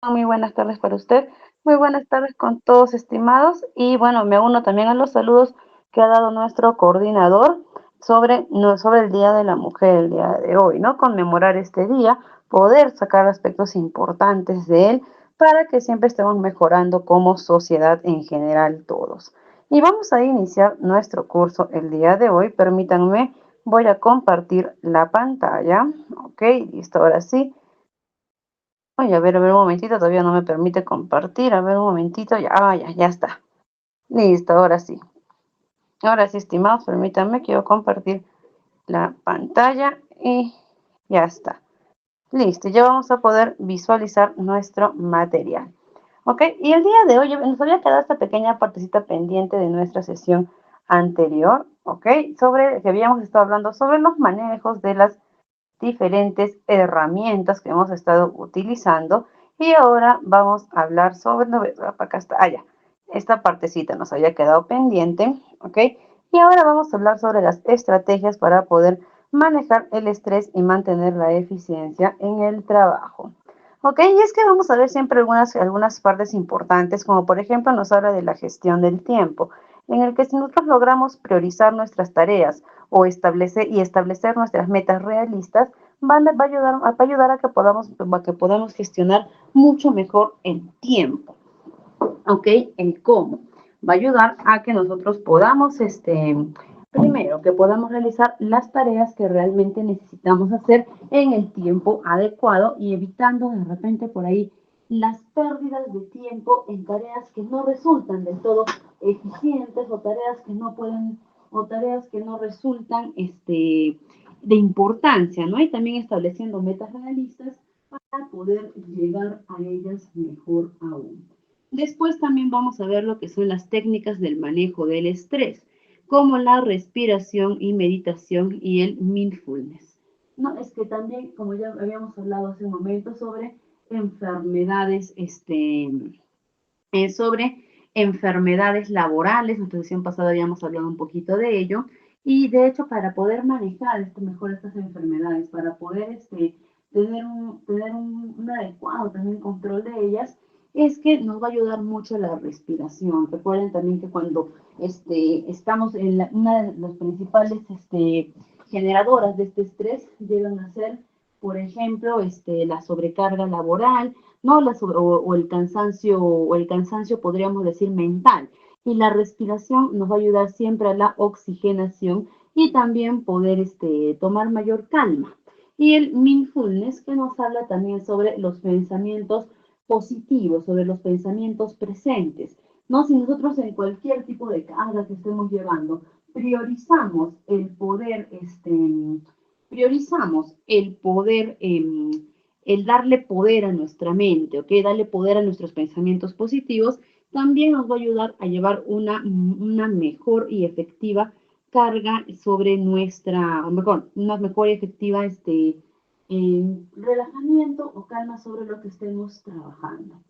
Muy buenas tardes para usted. Muy buenas tardes con todos, estimados. Y bueno, me uno también a los saludos que ha dado nuestro coordinador sobre, no, sobre el Día de la Mujer, el día de hoy, ¿no? Conmemorar este día, poder sacar aspectos importantes de él para que siempre estemos mejorando como sociedad en general todos. Y vamos a iniciar nuestro curso el día de hoy. Permítanme, voy a compartir la pantalla. Ok, listo, ahora sí. Ay, a ver un momentito, todavía no me permite compartir. A ver un momentito, ya, ya está. Listo, ahora sí. Ahora sí, estimados, permítanme, quiero compartir la pantalla y ya está. Listo, ya vamos a poder visualizar nuestro material. ¿Ok? Y el día de hoy nos había quedado esta pequeña partecita pendiente de nuestra sesión anterior, ¿ok? Sobre que habíamos estado hablando sobre los manejos de las diferentes herramientas que hemos estado utilizando y ahora vamos a hablar sobre, no, acá está, ya, esta partecita nos había quedado pendiente, ¿ok? Y ahora vamos a hablar sobre las estrategias para poder manejar el estrés y mantener la eficiencia en el trabajo. Ok, y es que vamos a ver siempre algunas partes importantes, como por ejemplo nos habla de la gestión del tiempo, en el que si nosotros logramos priorizar nuestras tareas o establecer nuestras metas realistas, va a ayudar a que podamos gestionar mucho mejor el tiempo. ¿Ok? El cómo. Va a ayudar a que nosotros podamos, primero, que podamos realizar las tareas que realmente necesitamos hacer en el tiempo adecuado y evitando de repente por ahí las pérdidas de tiempo en tareas que no resultan del todo eficientes o tareas que no pueden o tareas que no resultan de importancia, ¿no? Y también estableciendo metas realistas para poder llegar a ellas mejor aún. Después también vamos a ver lo que son las técnicas del manejo del estrés, como la respiración y meditación y el mindfulness. No, es que también, como ya habíamos hablado hace un momento, sobre enfermedades, sobre enfermedades laborales, en nuestra sesión pasada habíamos hablado un poquito de ello, y de hecho para poder manejar mejor estas enfermedades, para poder tener un adecuado también control de ellas, es que nos va a ayudar mucho la respiración. Recuerden también que cuando estamos en una de las principales generadoras de este estrés, llegan a ser, por ejemplo, la sobrecarga laboral, ¿no? O el cansancio podríamos decir mental. Y la respiración nos va a ayudar siempre a la oxigenación y también poder tomar mayor calma. Y el mindfulness que nos habla también sobre los pensamientos positivos, sobre los pensamientos presentes. ¿No? Si nosotros en cualquier tipo de carga que estemos llevando priorizamos el poder, el darle poder a nuestra mente, ¿ok? Darle poder a nuestros pensamientos positivos, también nos va a ayudar a llevar una mejor y efectiva carga sobre nuestra, o mejor, una mejor y efectiva relajamiento o calma sobre lo que estemos trabajando.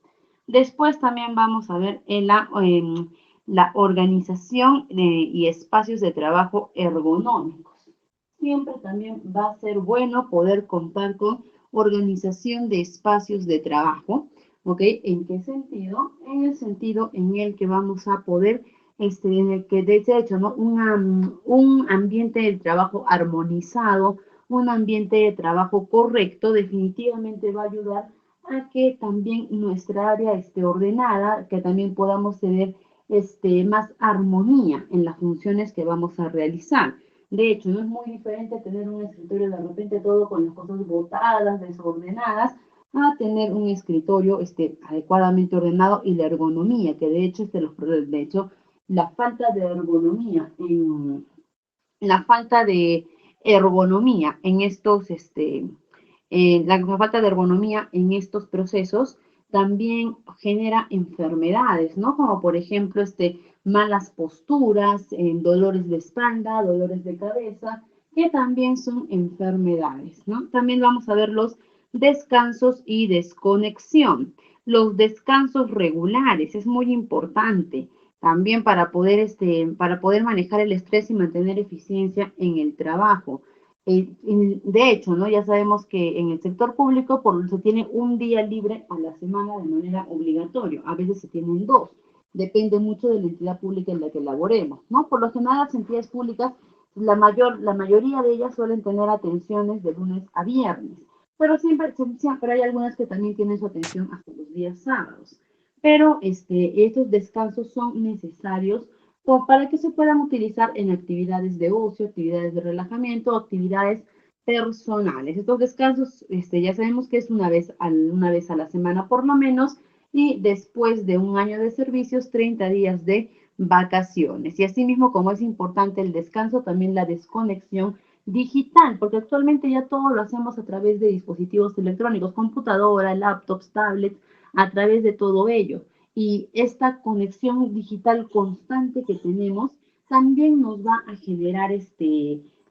Después también vamos a ver la organización y espacios de trabajo ergonómicos. Siempre también va a ser bueno poder contar con organización de espacios de trabajo. ¿Ok? ¿En qué sentido? En el sentido en el que vamos a poder, en el que de hecho, ¿no? Un ambiente de trabajo armonizado, un ambiente de trabajo correcto, definitivamente va a ayudar a que también nuestra área esté ordenada, que también podamos tener más armonía en las funciones que vamos a realizar. De hecho, no es muy diferente tener un escritorio de repente todo con las cosas botadas, desordenadas, a tener un escritorio adecuadamente ordenado y la ergonomía, que de hecho, la falta de ergonomía la falta de ergonomía en estos, la falta de ergonomía en estos procesos también genera enfermedades, ¿no? Como por ejemplo, malas posturas, dolores de espalda, dolores de cabeza, que también son enfermedades, ¿no? También vamos a ver los descansos y desconexión. Los descansos regulares es muy importante también para poder manejar el estrés y mantener eficiencia en el trabajo. De hecho, ¿no? Ya sabemos que en el sector público se tiene un día libre a la semana de manera obligatoria. A veces se tienen dos. Depende mucho de la entidad pública en la que laboremos, ¿no? Por lo general, las entidades públicas, la mayoría de ellas suelen tener atenciones de lunes a viernes, pero siempre hay algunas que también tienen su atención hasta los días sábados. Pero estos descansos son necesarios para que se puedan utilizar en actividades de ocio, actividades de relajamiento, actividades personales. Estos descansos, ya sabemos que es una vez a la semana por lo menos, y después de un año de servicios, 30 días de vacaciones. Y asimismo, como es importante el descanso, también la desconexión digital, porque actualmente ya todo lo hacemos a través de dispositivos electrónicos, computadora, laptops, tablets, a través de todo ello. Y esta conexión digital constante que tenemos también nos va a generar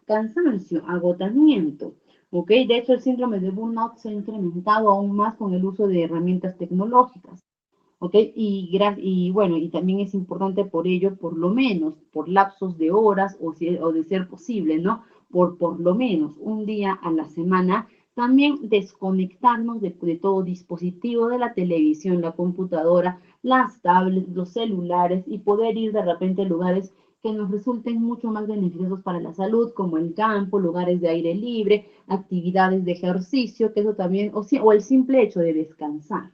cansancio, agotamiento. ¿Ok? De hecho, el síndrome de burnout se ha incrementado aún más con el uso de herramientas tecnológicas. ¿Ok? Y bueno, y también es importante por ello, por lo menos, por lapsos de horas o de ser posible, ¿no? Por lo menos un día a la semana, también desconectarnos de todo dispositivo, de la televisión, la computadora, las tablets, los celulares, y poder ir de repente a lugares que nos resulten mucho más beneficiosos para la salud, como el campo, lugares de aire libre, actividades de ejercicio, que eso también, o el simple hecho de descansar.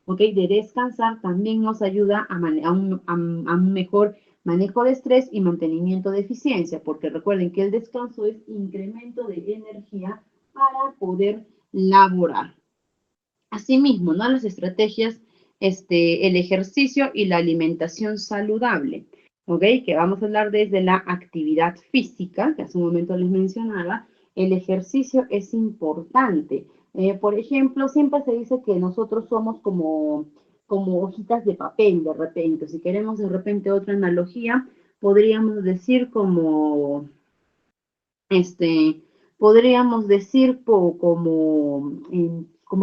¿Ok? De descansar también nos ayuda a un mejor manejo de estrés y mantenimiento de eficiencia, porque recuerden que el descanso es incremento de energía para poder laborar. Asimismo, ¿no? Las estrategias, el ejercicio y la alimentación saludable, ¿ok? Que vamos a hablar desde la actividad física, que hace un momento les mencionaba. El ejercicio es importante. Por ejemplo, siempre se dice que nosotros somos como hojitas de papel de repente. Si queremos de repente otra analogía, podríamos decir este, podríamos decir como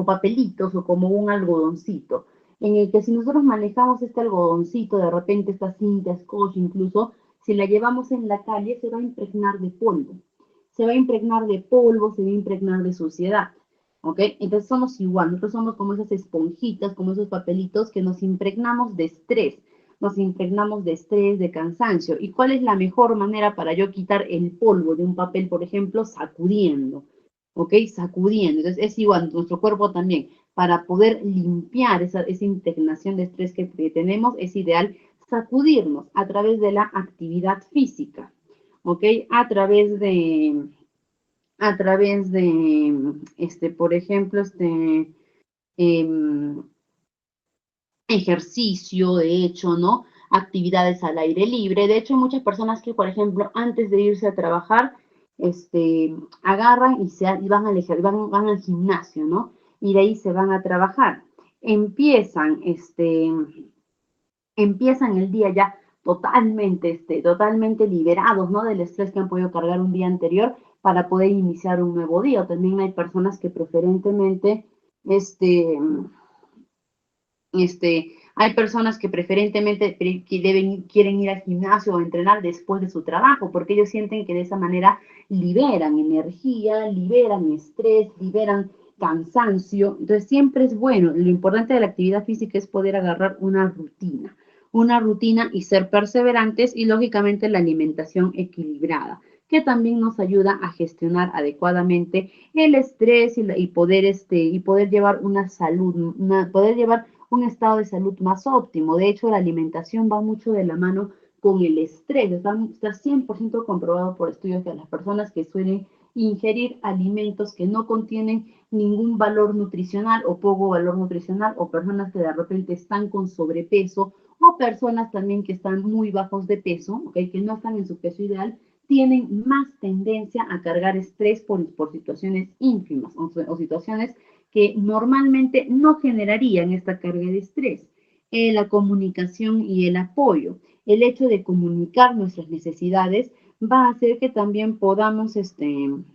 papelitos o como un algodoncito, en el que si nosotros manejamos este algodoncito, de repente esta cinta, scotch, incluso, si la llevamos en la calle, se va a impregnar de polvo. Se va a impregnar de polvo, se va a impregnar de suciedad. ¿Ok? Entonces somos igual, nosotros somos como esas esponjitas, como esos papelitos que nos impregnamos de estrés, nos impregnamos de estrés, de cansancio. ¿Y cuál es la mejor manera para yo quitar el polvo de un papel, por ejemplo? Sacudiendo, ¿ok? Sacudiendo. Entonces es igual, nuestro cuerpo también. Para poder limpiar esa impregnación de estrés que tenemos, es ideal sacudirnos a través de la actividad física, ¿ok? Por ejemplo, eh, ejercicio, de hecho, ¿no? Actividades al aire libre. De hecho, hay muchas personas que, por ejemplo, antes de irse a trabajar, agarran y van al gimnasio, ¿no? Y de ahí se van a trabajar. Empiezan el día ya totalmente liberados, ¿no? Del estrés que han podido cargar un día anterior para poder iniciar un nuevo día. También hay personas que preferentemente, hay personas que preferentemente quieren ir al gimnasio o entrenar después de su trabajo, porque ellos sienten que de esa manera liberan energía, liberan estrés, liberan cansancio. Entonces siempre es bueno. Lo importante de la actividad física es poder agarrar una rutina y ser perseverantes, y lógicamente la alimentación equilibrada, que también nos ayuda a gestionar adecuadamente el estrés y poder llevar una salud, poder llevar un estado de salud más óptimo. De hecho, la alimentación va mucho de la mano con el estrés. Está 100% comprobado por estudios que las personas que suelen ingerir alimentos que no contienen ningún valor nutricional o poco valor nutricional, o personas que de repente están con sobrepeso, o personas también que están muy bajos de peso, ¿okay? Que no están en su peso ideal, tienen más tendencia a cargar estrés por situaciones ínfimas o situaciones que normalmente no generarían esta carga de estrés. La comunicación y el apoyo. El hecho de comunicar nuestras necesidades va a hacer que también podamos, va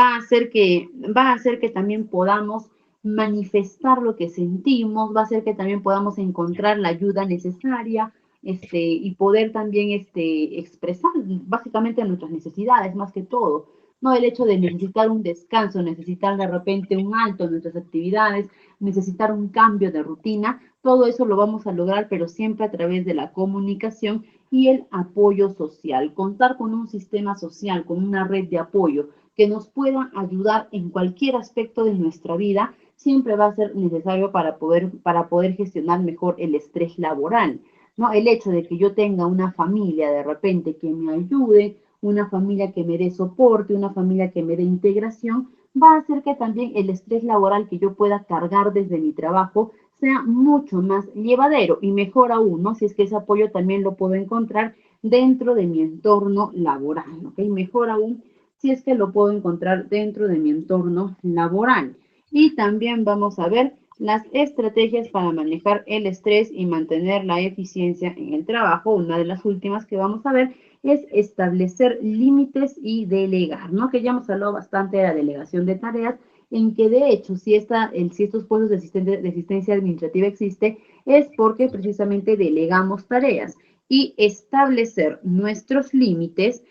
a hacer que también podamos manifestar lo que sentimos, va a hacer que también podamos encontrar la ayuda necesaria, y poder también expresar básicamente nuestras necesidades más que todo. No el hecho de necesitar un descanso, necesitar de repente un alto en nuestras actividades, necesitar un cambio de rutina, todo eso lo vamos a lograr, pero siempre a través de la comunicación y el apoyo social. Contar con un sistema social, con una red de apoyo que nos pueda ayudar en cualquier aspecto de nuestra vida, siempre va a ser necesario para poder gestionar mejor el estrés laboral, ¿no? El hecho de que yo tenga una familia de repente que me ayude, una familia que me dé soporte, una familia que me dé integración, va a hacer que también el estrés laboral que yo pueda cargar desde mi trabajo sea mucho más llevadero y mejor aún, ¿no? Si es que ese apoyo también lo puedo encontrar dentro de mi entorno laboral, ¿ok? Mejor aún si es que lo puedo encontrar dentro de mi entorno laboral. Y también vamos a ver las estrategias para manejar el estrés y mantener la eficiencia en el trabajo. Una de las últimas que vamos a ver es establecer límites y delegar, ¿no? Que ya hemos hablado bastante de la delegación de tareas, en que de hecho, si estos puestos de asistencia administrativa existe, es porque precisamente delegamos tareas y establecer nuestros límites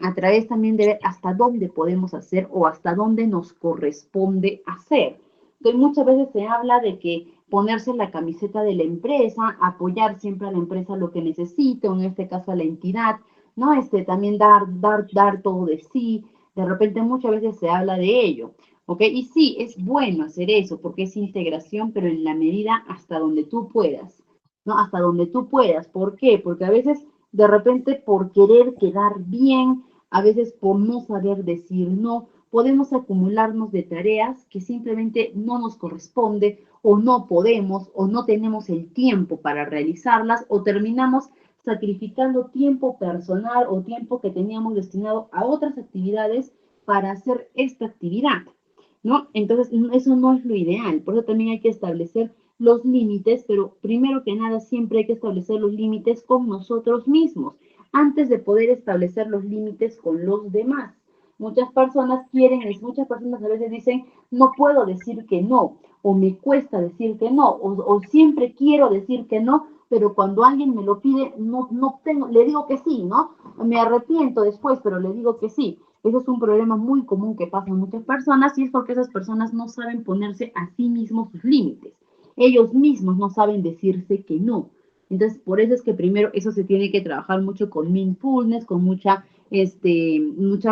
a través también de ver hasta dónde podemos hacer o hasta dónde nos corresponde hacer. Entonces, muchas veces se habla de que ponerse la camiseta de la empresa, apoyar siempre a la empresa lo que necesite, o en este caso a la entidad, ¿no? También dar todo de sí. De repente muchas veces se habla de ello, ¿ok? Y sí, es bueno hacer eso porque es integración, pero en la medida hasta donde tú puedas, ¿no? Hasta donde tú puedas. ¿Por qué? Porque a veces, de repente, por querer quedar bien, a veces por no saber decir no, podemos acumularnos de tareas que simplemente no nos corresponde o no podemos o no tenemos el tiempo para realizarlas o terminamos sacrificando tiempo personal o tiempo que teníamos destinado a otras actividades para hacer esta actividad, ¿no? Entonces, eso no es lo ideal. Por eso también hay que establecer los límites, pero primero que nada siempre hay que establecer los límites con nosotros mismos, antes de poder establecer los límites con los demás. Muchas personas a veces dicen, no puedo decir que no, o me cuesta decir que no, o siempre quiero decir que no, pero cuando alguien me lo pide, no tengo, le digo que sí, ¿no? Me arrepiento después, pero le digo que sí. Ese es un problema muy común que pasa en muchas personas y es porque esas personas no saben ponerse a sí mismos sus límites. Ellos mismos no saben decirse que no. Entonces, por eso es que primero eso se tiene que trabajar mucho con mindfulness, con mucha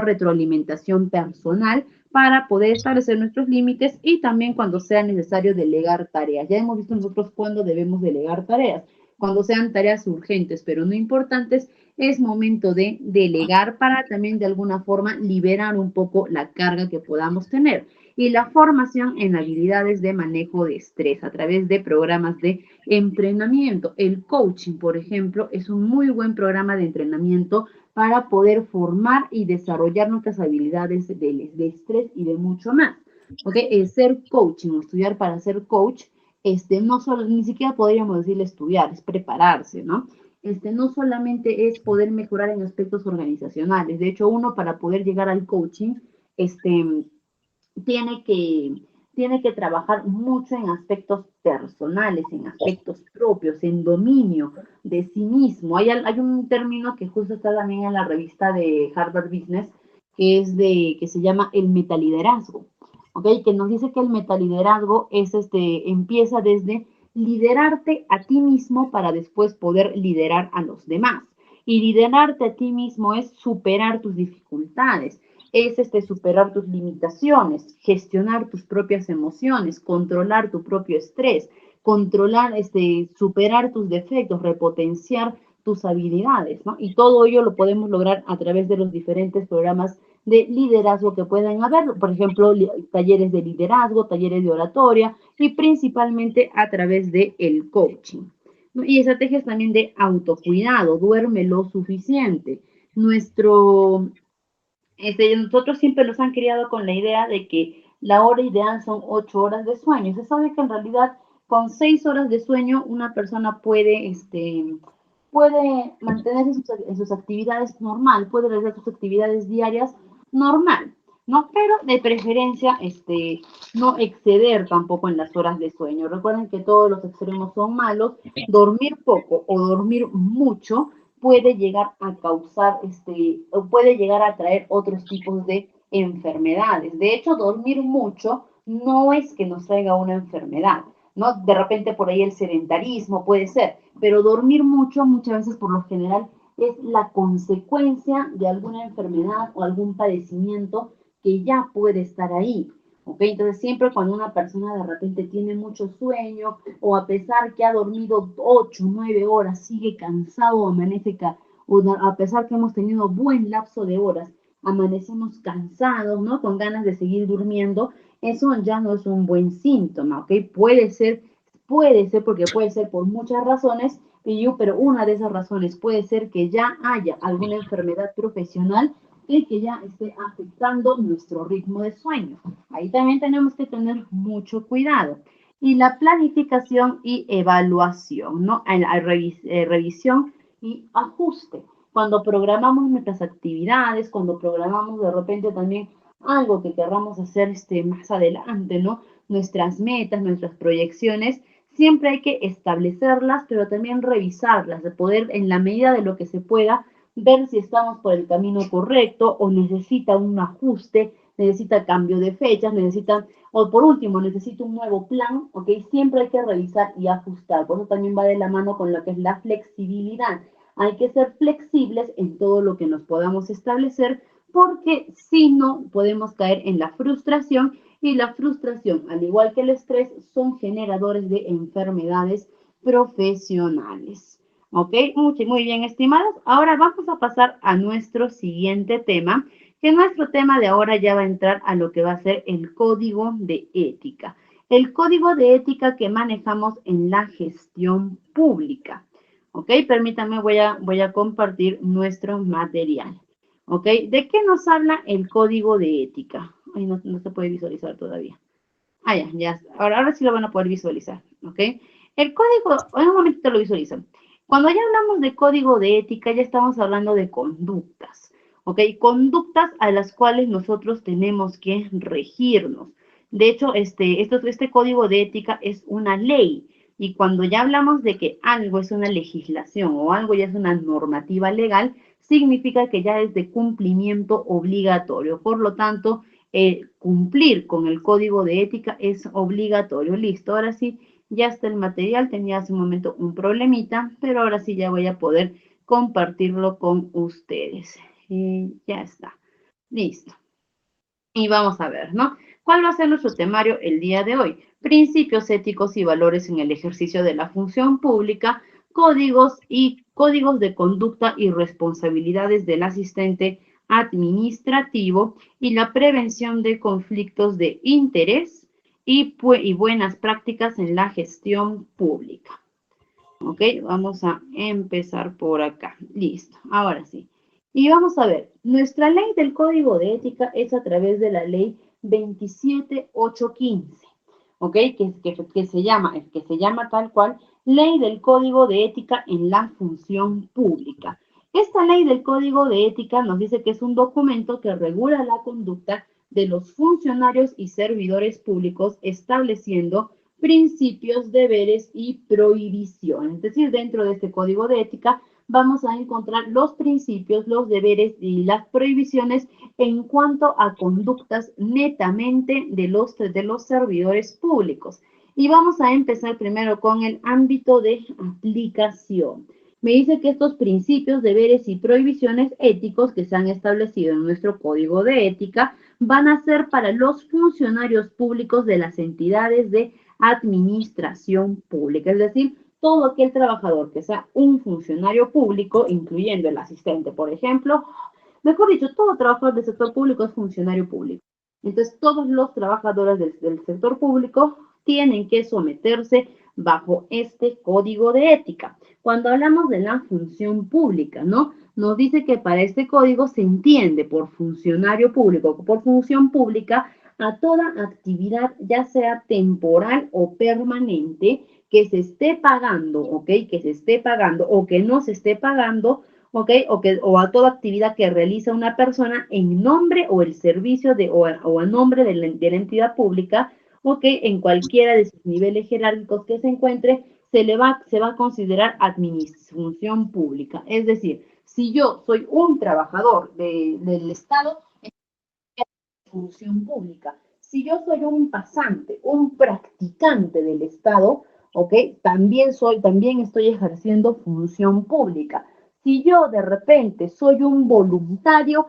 retroalimentación personal para poder establecer nuestros límites y también cuando sea necesario delegar tareas. Ya hemos visto nosotros cuándo debemos delegar tareas. Cuando sean tareas urgentes pero no importantes, es momento de delegar para también de alguna forma liberar un poco la carga que podamos tener. Y la formación en habilidades de manejo de estrés a través de programas de entrenamiento. El coaching, por ejemplo, es un muy buen programa de entrenamiento para poder formar y desarrollar nuestras habilidades de estrés y de mucho más. ¿Okay? El ser coaching o estudiar para ser coach, no solo, ni siquiera podríamos decirle estudiar, es prepararse, ¿no? No solamente es poder mejorar en aspectos organizacionales. De hecho, uno para poder llegar al coaching, tiene que, tiene que trabajar mucho en aspectos personales, en aspectos propios, en dominio de sí mismo. Hay un término que justo está también en la revista de Harvard Business, que se llama el metaliderazgo, ¿ok? Que nos dice que el metaliderazgo empieza desde liderarte a ti mismo para después poder liderar a los demás. Y liderarte a ti mismo es superar tus dificultades, es superar tus limitaciones, gestionar tus propias emociones, controlar tu propio estrés, superar tus defectos, repotenciar tus habilidades, ¿no? Y todo ello lo podemos lograr a través de los diferentes programas de liderazgo que pueden haber, por ejemplo, talleres de liderazgo, talleres de oratoria y principalmente a través de el coaching, ¿no? Y estrategias también de autocuidado, duerme lo suficiente. Nosotros siempre nos han criado con la idea de que la hora ideal son 8 horas de sueño. Se sabe que en realidad con 6 horas de sueño una persona puede mantenerse en sus actividades normal, puede realizar sus actividades diarias normal. ¿no? Pero de preferencia, no exceder tampoco en las horas de sueño. Recuerden que todos los extremos son malos. Dormir poco o dormir mucho puede llegar a causar, o puede llegar a traer otros tipos de enfermedades. De hecho, dormir mucho no es que nos traiga una enfermedad, ¿no? De repente por ahí el sedentarismo puede ser, pero dormir mucho muchas veces por lo general es la consecuencia de alguna enfermedad o algún padecimiento que ya puede estar ahí. ¿Ok? Entonces siempre cuando una persona de repente tiene mucho sueño o a pesar que ha dormido 8, 9 horas, sigue cansado, amanece, o a pesar que hemos tenido buen lapso de horas, amanecemos cansados, ¿no? Con ganas de seguir durmiendo, eso ya no es un buen síntoma, ¿ok? Puede ser porque puede ser por muchas razones, pero una de esas razones puede ser que ya haya alguna enfermedad profesional que ya esté afectando nuestro ritmo de sueño. Ahí también tenemos que tener mucho cuidado. Y la planificación y evaluación, ¿no? Revisión y ajuste. Cuando programamos nuestras actividades, cuando programamos de repente también algo que querramos hacer más adelante, ¿no? Nuestras metas, nuestras proyecciones, siempre hay que establecerlas, pero también revisarlas, de poder, en la medida de lo que se pueda, ver si estamos por el camino correcto o necesita un ajuste, necesita cambio de fechas, o por último, necesita un nuevo plan, ¿ok? Siempre hay que revisar y ajustar. Por eso también va de la mano con lo que es la flexibilidad. Hay que ser flexibles en todo lo que nos podamos establecer, porque si no, podemos caer en la frustración, y la frustración, al igual que el estrés, son generadores de enfermedades profesionales. ¿Ok? Muy bien, estimados. Ahora vamos a pasar a nuestro siguiente tema, que nuestro tema de ahora ya va a entrar a lo que va a ser el código de ética. El código de ética que manejamos en la gestión pública. ¿Ok? Permítanme, voy a compartir nuestro material. ¿Ok? ¿De qué nos habla el código de ética? Ay, no se puede visualizar todavía. Ah, ya. Ahora sí lo van a poder visualizar. ¿Ok? El código, en un momentito lo visualizan. Cuando ya hablamos de código de ética, ya estamos hablando de conductas. ¿Ok? Conductas a las cuales nosotros tenemos que regirnos. De hecho, este código de ética es una ley. Y cuando ya hablamos de que algo es una legislación o algo ya es una normativa legal, significa que ya es de cumplimiento obligatorio. Por lo tanto, cumplir con el código de ética es obligatorio. Listo, ahora sí, ya está el material. Tenía hace un momento un problemita, pero ahora sí ya voy a poder compartirlo con ustedes. Ya está. Listo. Y vamos a ver, ¿no? ¿Cuál va a ser nuestro temario el día de hoy? Principios éticos y valores en el ejercicio de la función pública, códigos de conducta y responsabilidades del asistente administrativo y la prevención de conflictos de interés y buenas prácticas en la gestión pública. Ok, vamos a empezar por acá. Listo, ahora sí. Y vamos a ver, nuestra ley del código de ética es a través de la ley 27815, ¿ok? Que se llama tal cual Ley del Código de Ética en la Función Pública. Esta ley del Código de Ética nos dice que es un documento que regula la conducta de los funcionarios y servidores públicos, estableciendo principios, deberes y prohibiciones. Es decir, dentro de este código de ética vamos a encontrar los principios, los deberes y las prohibiciones en cuanto a conductas netamente de los servidores públicos. Y vamos a empezar primero con el ámbito de aplicación. Me dice que estos principios, deberes y prohibiciones éticos que se han establecido en nuestro código de ética van a ser para los funcionarios públicos de las entidades de administración pública, es decir, todo aquel trabajador que sea un funcionario público, incluyendo el asistente, por ejemplo, mejor dicho, todo trabajador del sector público es funcionario público. Entonces, todos los trabajadores del sector público tienen que someterse bajo este código de ética. Cuando hablamos de la función pública, ¿no? Nos dice que para este código se entiende por funcionario público, por función pública, a toda actividad, ya sea temporal o permanente, que se esté pagando, ¿ok? Que se esté pagando o que no se esté pagando, ¿ok? O a toda actividad que realiza una persona en nombre o el servicio o a nombre de la entidad pública, ¿ok? En cualquiera de sus niveles jerárquicos que se encuentre, se va a considerar función pública. Es decir, si yo soy un trabajador del Estado, función pública. Si yo soy un pasante, un practicante del Estado, ¿ok? También estoy ejerciendo función pública. Si yo de repente soy un voluntario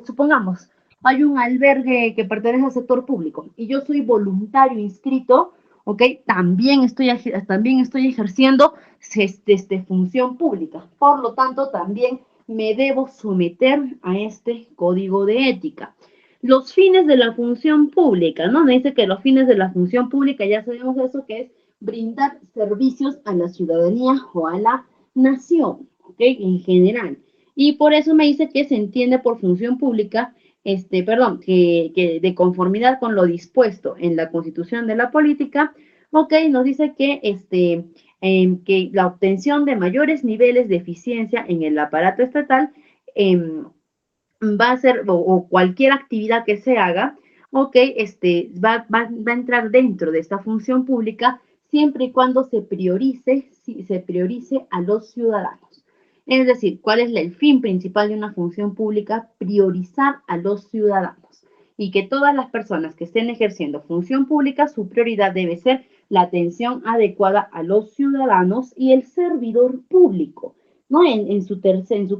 supongamos, hay un albergue que pertenece al sector público y yo soy voluntario inscrito, ¿ok? También estoy ejerciendo función pública. Por lo tanto, también me debo someter a este código de ética. Los fines de la función pública, ¿no? Me dice que los fines de la función pública, ya sabemos eso, que es brindar servicios a la ciudadanía o a la nación, ¿ok? En general. Y por eso me dice que se entiende por función pública, que de conformidad con lo dispuesto en la Constitución de la política, ok, nos dice que la obtención de mayores niveles de eficiencia en el aparato estatal va a ser, o cualquier actividad que se haga, ok, va a entrar dentro de esta función pública siempre y cuando se priorice a los ciudadanos. Es decir, ¿cuál es el fin principal de una función pública? Priorizar a los ciudadanos. Y que todas las personas que estén ejerciendo función pública, su prioridad debe ser la atención adecuada a los ciudadanos y el servidor público. ¿No? En su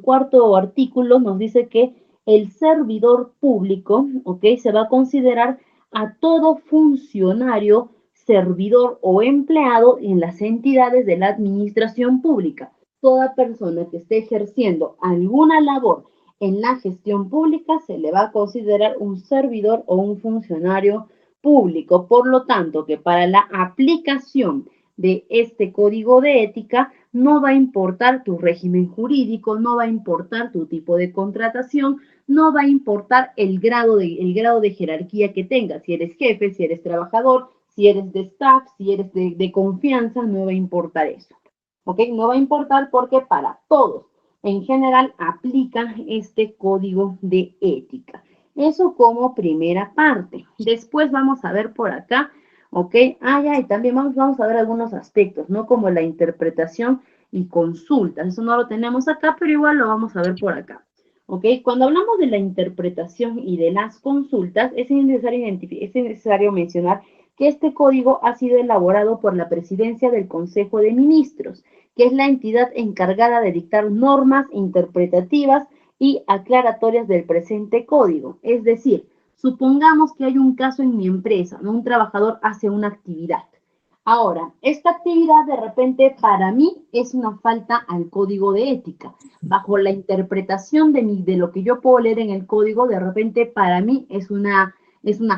cuarto artículo nos dice que el servidor público, ¿ok? Se va a considerar a todo funcionario, servidor o empleado en las entidades de la administración pública. Toda persona que esté ejerciendo alguna labor en la gestión pública se le va a considerar un servidor o un funcionario público. Por lo tanto, que para la aplicación de este código de ética no va a importar tu régimen jurídico, no va a importar tu tipo de contratación, no va a importar el grado de jerarquía que tengas, si eres jefe, si eres trabajador, si eres de staff, si eres de confianza, no va a importar eso. ¿Ok? No va a importar porque para todos en general aplica este código de ética. Eso como primera parte. Después vamos a ver por acá, ¿ok? Y también vamos a ver algunos aspectos, ¿no? Como la interpretación y consultas. Eso no lo tenemos acá, pero igual lo vamos a ver por acá. ¿Ok? Cuando hablamos de la interpretación y de las consultas, es necesario mencionar que este código ha sido elaborado por la Presidencia del Consejo de Ministros, que es la entidad encargada de dictar normas interpretativas y aclaratorias del presente código. Es decir, supongamos que hay un caso en mi empresa, ¿no? Un trabajador hace una actividad. Ahora, esta actividad de repente para mí es una falta al código de ética. Bajo la interpretación de lo que yo puedo leer en el código, de repente para mí es una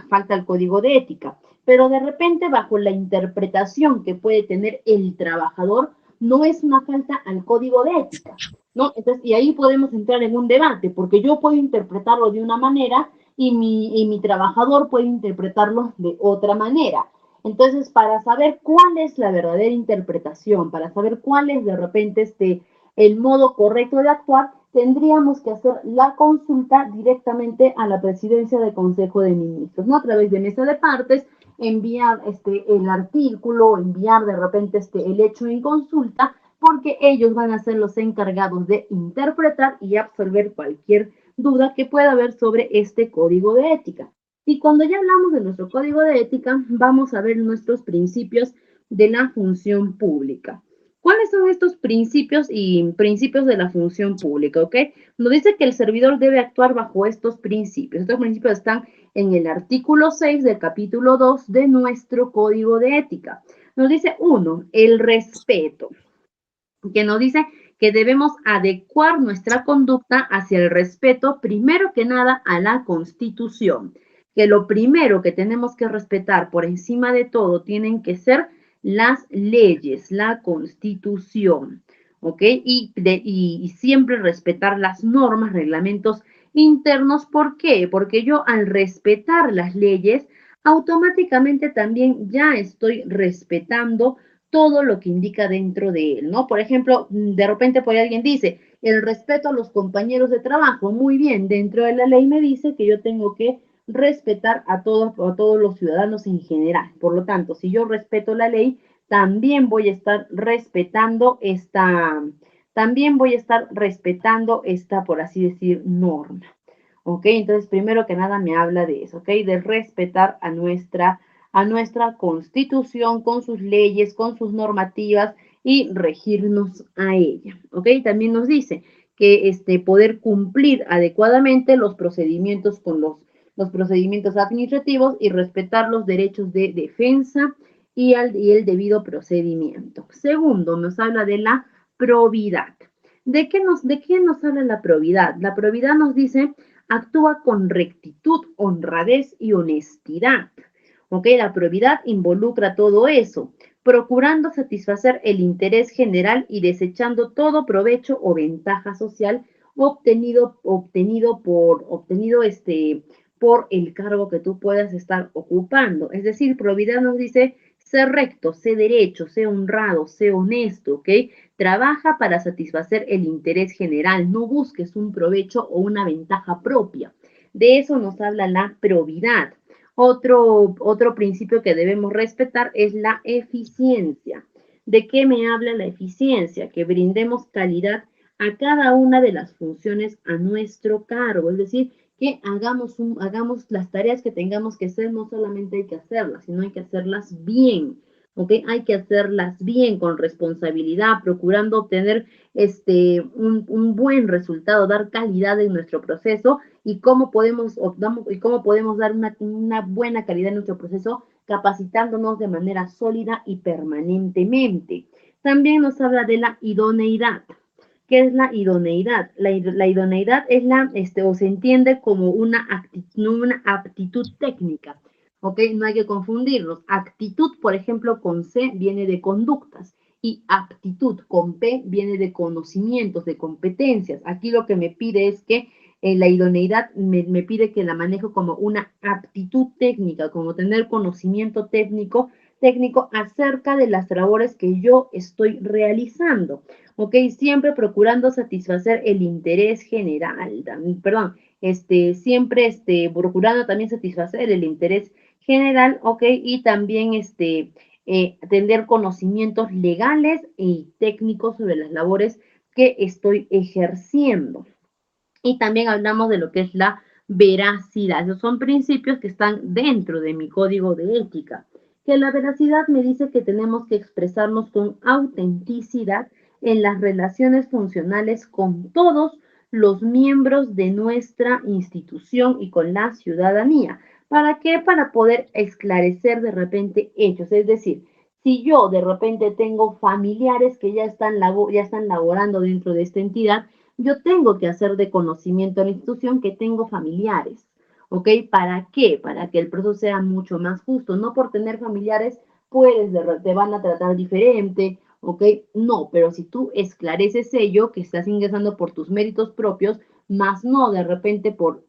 falta al código de ética. Pero de repente bajo la interpretación que puede tener el trabajador, no es una falta al código de ética, ¿no? Entonces, y ahí podemos entrar en un debate, porque yo puedo interpretarlo de una manera y mi trabajador puede interpretarlo de otra manera. Entonces, para saber cuál es la verdadera interpretación, para saber cuál es de repente el modo correcto de actuar, tendríamos que hacer la consulta directamente a la presidencia del Consejo de Ministros, ¿no? A través de mesa de partes, enviar el artículo, enviar de repente el hecho en consulta, porque ellos van a ser los encargados de interpretar y absolver cualquier duda que pueda haber sobre este código de ética. Y cuando ya hablamos de nuestro código de ética, vamos a ver nuestros principios de la función pública. ¿Cuáles son estos principios y principios de la función pública? ¿Ok? Nos dice que el servidor debe actuar bajo estos principios. Estos principios están en el artículo 6 del capítulo 2 de nuestro código de ética. Nos dice, 1, el respeto, que nos dice que debemos adecuar nuestra conducta hacia el respeto, primero que nada, a la Constitución, que lo primero que tenemos que respetar por encima de todo tienen que ser las leyes, la Constitución, ¿ok? Y siempre respetar las normas, reglamentos internos. ¿Por qué? Porque yo al respetar las leyes, automáticamente también ya estoy respetando todo lo que indica dentro de él, ¿no? Por ejemplo, de repente por ahí alguien dice, el respeto a los compañeros de trabajo, muy bien, dentro de la ley me dice que yo tengo que respetar a todos los ciudadanos en general. Por lo tanto, si yo respeto la ley, también voy a estar respetando esta, por así decir, norma. ¿Ok? Entonces, primero que nada me habla de eso, ¿ok? De respetar a nuestra constitución con sus leyes, con sus normativas y regirnos a ella, ¿ok? También nos dice que poder cumplir adecuadamente los procedimientos con los procedimientos administrativos y respetar los derechos de defensa y el debido procedimiento. Segundo, nos habla de la probidad. ¿De qué nos habla la probidad? La probidad nos dice actúa con rectitud, honradez y honestidad. ¿Ok? La probidad involucra todo eso, procurando satisfacer el interés general y desechando todo provecho o ventaja social obtenido por el cargo que tú puedas estar ocupando. Es decir, probidad nos dice sé recto, sé derecho, sé honrado, sé honesto, ¿ok? Trabaja para satisfacer el interés general, no busques un provecho o una ventaja propia. De eso nos habla la probidad. Otro principio que debemos respetar es la eficiencia. ¿De qué me habla la eficiencia? Que brindemos calidad a cada una de las funciones a nuestro cargo, es decir, que hagamos las tareas que tengamos que hacer, no solamente hay que hacerlas, sino hay que hacerlas bien. ¿Ok? Hay que hacerlas bien, con responsabilidad, procurando obtener un buen resultado, dar calidad en nuestro proceso y cómo podemos dar una buena calidad en nuestro proceso capacitándonos de manera sólida y permanentemente. También nos habla de la idoneidad. ¿Qué es la idoneidad? La idoneidad es o se entiende como una aptitud técnica. ¿Ok? No hay que confundirlos. Actitud, por ejemplo, con C viene de conductas y aptitud con P viene de conocimientos, de competencias. Aquí lo que me pide es que la idoneidad me pide que la manejo como una aptitud técnica, como tener conocimiento técnico acerca de las labores que yo estoy realizando. ¿Ok? Siempre procurando satisfacer el interés general, perdón, siempre procurando también satisfacer el interés general, ¿ok? Y también tener conocimientos legales y técnicos sobre las labores que estoy ejerciendo. Y también hablamos de lo que es la veracidad. Esos son principios que están dentro de mi código de ética. Que la veracidad me dice que tenemos que expresarnos con autenticidad en las relaciones funcionales con todos los miembros de nuestra institución y con la ciudadanía. ¿Para qué? Para poder esclarecer de repente hechos. Es decir, si yo de repente tengo familiares que ya están laborando dentro de esta entidad, yo tengo que hacer de conocimiento a la institución que tengo familiares. ¿Ok? ¿Para qué? Para que el proceso sea mucho más justo. No por tener familiares te van a tratar diferente, ¿ok? No, pero si tú esclareces ello, que estás ingresando por tus méritos propios, más no de repente por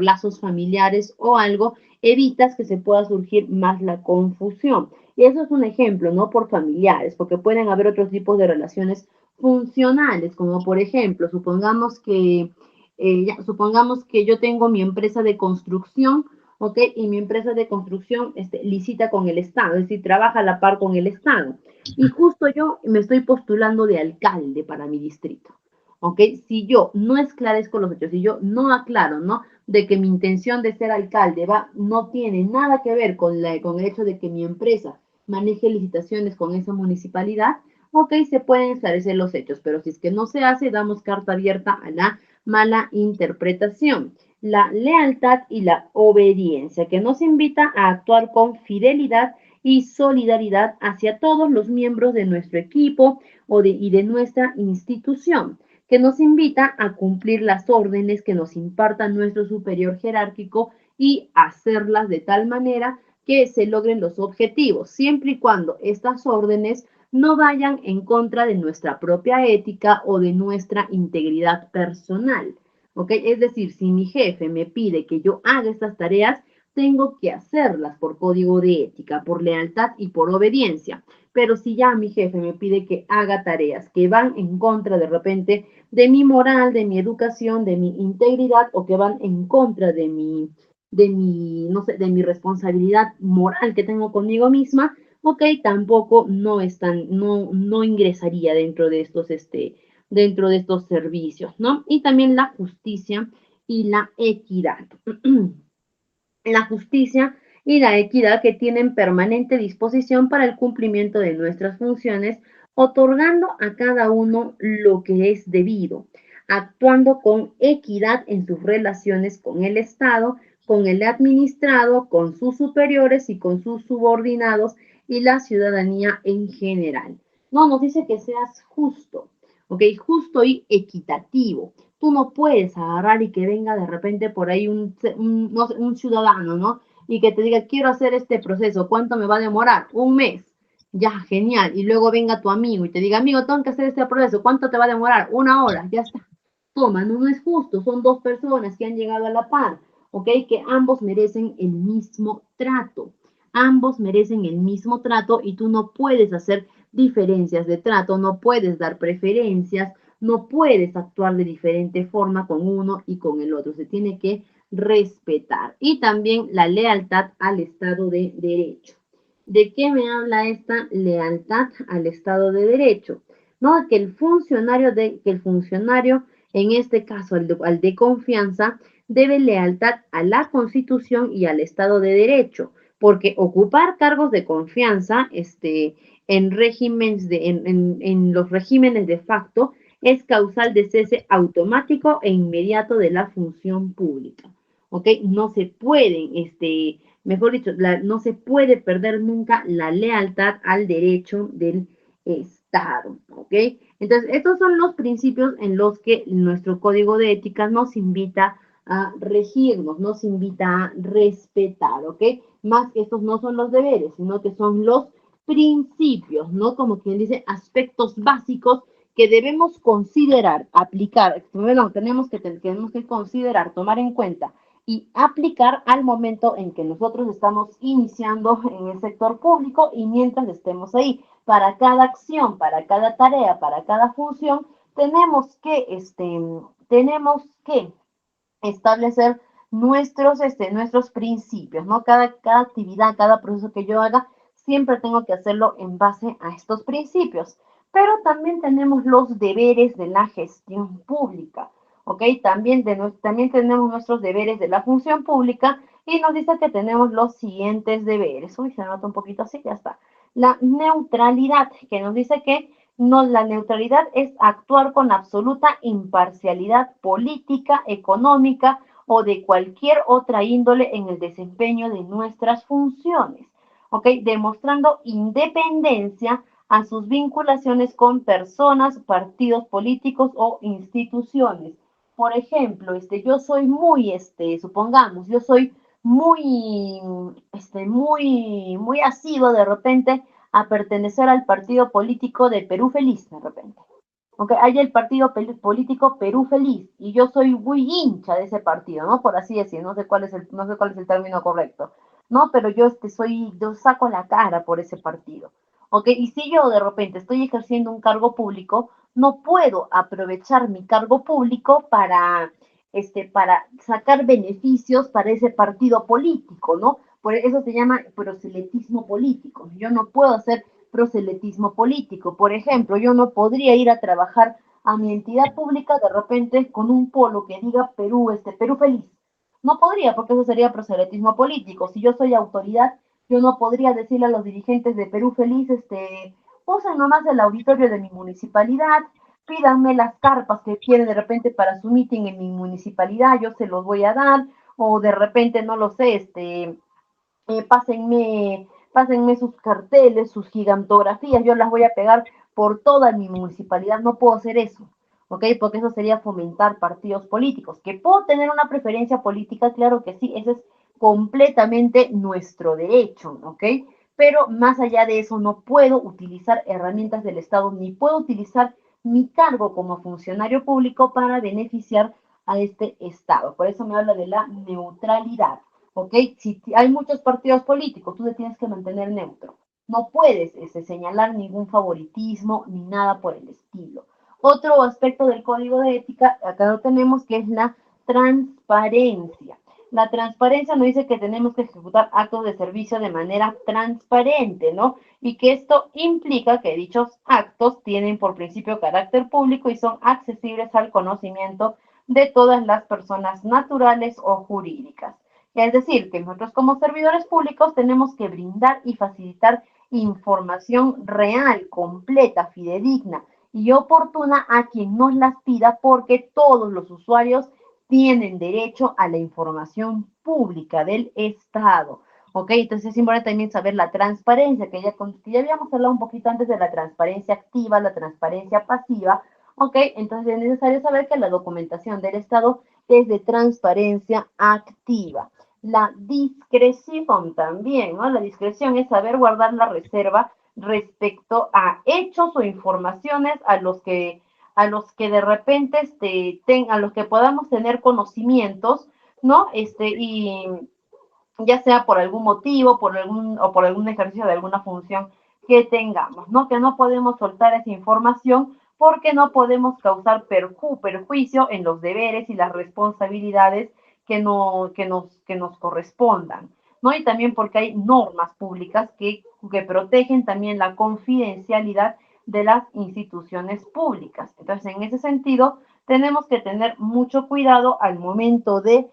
lazos familiares o algo, evitas que se pueda surgir más la confusión. Y eso es un ejemplo, no por familiares, porque pueden haber otros tipos de relaciones funcionales, como por ejemplo, supongamos que yo tengo mi empresa de construcción, ¿ok? Y mi empresa de construcción licita con el Estado, es decir, trabaja a la par con el Estado. Y justo yo me estoy postulando de alcalde para mi distrito. ¿Ok? Si yo no esclarezco los hechos, si yo no aclaro, ¿no? De que mi intención de ser alcalde no tiene nada que ver con el hecho de que mi empresa maneje licitaciones con esa municipalidad, ok, se pueden esclarecer los hechos, pero si es que no se hace, damos carta abierta a la mala interpretación. La lealtad y la obediencia, que nos invita a actuar con fidelidad y solidaridad hacia todos los miembros de nuestro equipo y de nuestra institución, que nos invita a cumplir las órdenes que nos imparta nuestro superior jerárquico y hacerlas de tal manera que se logren los objetivos, siempre y cuando estas órdenes no vayan en contra de nuestra propia ética o de nuestra integridad personal. ¿Ok? Es decir, si mi jefe me pide que yo haga estas tareas, tengo que hacerlas por código de ética, por lealtad y por obediencia. Pero si ya mi jefe me pide que haga tareas que van en contra de repente de mi moral, de mi educación, de mi integridad o que van en contra no sé, de mi responsabilidad moral que tengo conmigo misma, ok, tampoco no ingresaría dentro de estos servicios, ¿no? Y también la justicia y la equidad. La justicia y la equidad que tienen permanente disposición para el cumplimiento de nuestras funciones, otorgando a cada uno lo que es debido, actuando con equidad en sus relaciones con el Estado, con el administrado, con sus superiores y con sus subordinados y la ciudadanía en general. No, nos dice que seas justo, ¿ok? Justo y equitativo. Tú no puedes agarrar y que venga de repente por ahí no sé, un ciudadano, ¿no? Y que te diga, quiero hacer este proceso, ¿cuánto me va a demorar? Un mes. Ya, genial. Y luego venga tu amigo y te diga, amigo, tengo que hacer este proceso, ¿cuánto te va a demorar? Una hora, ya está. Toma, no es justo, son dos personas que han llegado a la par, ¿ok? Que ambos merecen el mismo trato. Ambos merecen el mismo trato y tú no puedes hacer diferencias de trato, no puedes dar preferencias, no puedes actuar de diferente forma con uno y con el otro. Se tiene que respetar. Y también la lealtad al Estado de Derecho. ¿De qué me habla esta lealtad al Estado de Derecho? ¿No? Que el funcionario, en este caso al de confianza, debe lealtad a la Constitución y al Estado de Derecho, porque ocupar cargos de confianza, en los regímenes de facto, es causal de cese automático e inmediato de la función pública. ¿Ok? No se pueden, mejor dicho, no se puede perder nunca la lealtad al derecho del Estado. ¿Ok? Entonces, estos son los principios en los que nuestro código de ética nos invita a regirnos, nos invita a respetar, ¿ok? Más que estos no son los deberes, sino que son los principios, ¿no? Como quien dice, aspectos básicos que debemos considerar, aplicar, bueno, tenemos que considerar, tomar en cuenta y aplicar al momento en que nosotros estamos iniciando en el sector público y mientras estemos ahí. Para cada acción, para cada tarea, para cada función, tenemos que establecer nuestros principios, ¿no? Cada actividad, cada proceso que yo haga, siempre tengo que hacerlo en base a estos principios. Pero también tenemos los deberes de la gestión pública, ¿ok? También tenemos nuestros deberes de la función pública y nos dice que tenemos los siguientes deberes. Uy, se nota un poquito así, ya está. La neutralidad, que nos dice que no, la neutralidad es actuar con absoluta imparcialidad política, económica o de cualquier otra índole en el desempeño de nuestras funciones, ¿ok? Demostrando independencia a sus vinculaciones con personas, partidos políticos o instituciones. Por ejemplo, yo soy muy, supongamos, yo soy muy, muy asiduo de repente a pertenecer al partido político de Perú Feliz, de repente. Aunque hay el partido político Perú Feliz y yo soy muy hincha de ese partido, ¿no? Por así decir, no sé cuál es el término correcto, ¿no? Pero yo saco la cara por ese partido, ¿ok? Y si yo de repente estoy ejerciendo un cargo público, no puedo aprovechar mi cargo público para sacar beneficios para ese partido político, ¿no? Por eso se llama proselitismo político. Yo no puedo hacer proselitismo político. Por ejemplo, yo no podría ir a trabajar a mi entidad pública de repente con un polo que diga Perú feliz. No podría, porque eso sería proselitismo político. Si yo soy autoridad, yo no podría decirle a los dirigentes de Perú feliz, usen nomás el auditorio de mi municipalidad, pídanme las carpas que quieren de repente para su meeting en mi municipalidad, yo se los voy a dar, o de repente, no lo sé, pásenme sus carteles, sus gigantografías, yo las voy a pegar por toda mi municipalidad, no puedo hacer eso, ¿ok? Porque eso sería fomentar partidos políticos. ¿Que puedo tener una preferencia política? Claro que sí, ese es completamente nuestro derecho, ¿ok? Pero más allá de eso, no puedo utilizar herramientas del Estado, ni puedo utilizar mi cargo como funcionario público para beneficiar a este Estado. Por eso me habla de la neutralidad. ¿ok? Si hay muchos partidos políticos, tú te tienes que mantener neutro. No puedes señalar ningún favoritismo ni nada por el estilo. Otro aspecto del código de ética, acá lo tenemos, que es la transparencia. La transparencia nos dice que tenemos que ejecutar actos de servicio de manera transparente, ¿no? Y que esto implica que dichos actos tienen por principio carácter público y son accesibles al conocimiento de todas las personas naturales o jurídicas. Es decir, que nosotros como servidores públicos tenemos que brindar y facilitar información real, completa, fidedigna y oportuna a quien nos las pida, porque todos los usuarios tienen derecho a la información pública del Estado. ¿Ok? Entonces es importante también saber la transparencia, que ya habíamos hablado un poquito antes de la transparencia activa, la transparencia pasiva. ¿Ok? Entonces es necesario saber que la documentación del Estado es de transparencia activa. La discreción también, ¿no? La discreción es saber guardar la reserva respecto a hechos o informaciones a los que de repente a los que podamos tener conocimientos, ¿no? Y ya sea por algún motivo, por algún ejercicio de alguna función que tengamos, ¿no? Que no podemos soltar esa información porque no podemos causar perjuicio en los deberes y las responsabilidades que nos correspondan, ¿no? Y también porque hay normas públicas que protegen también la confidencialidad de las instituciones públicas. Entonces, en ese sentido, tenemos que tener mucho cuidado al momento de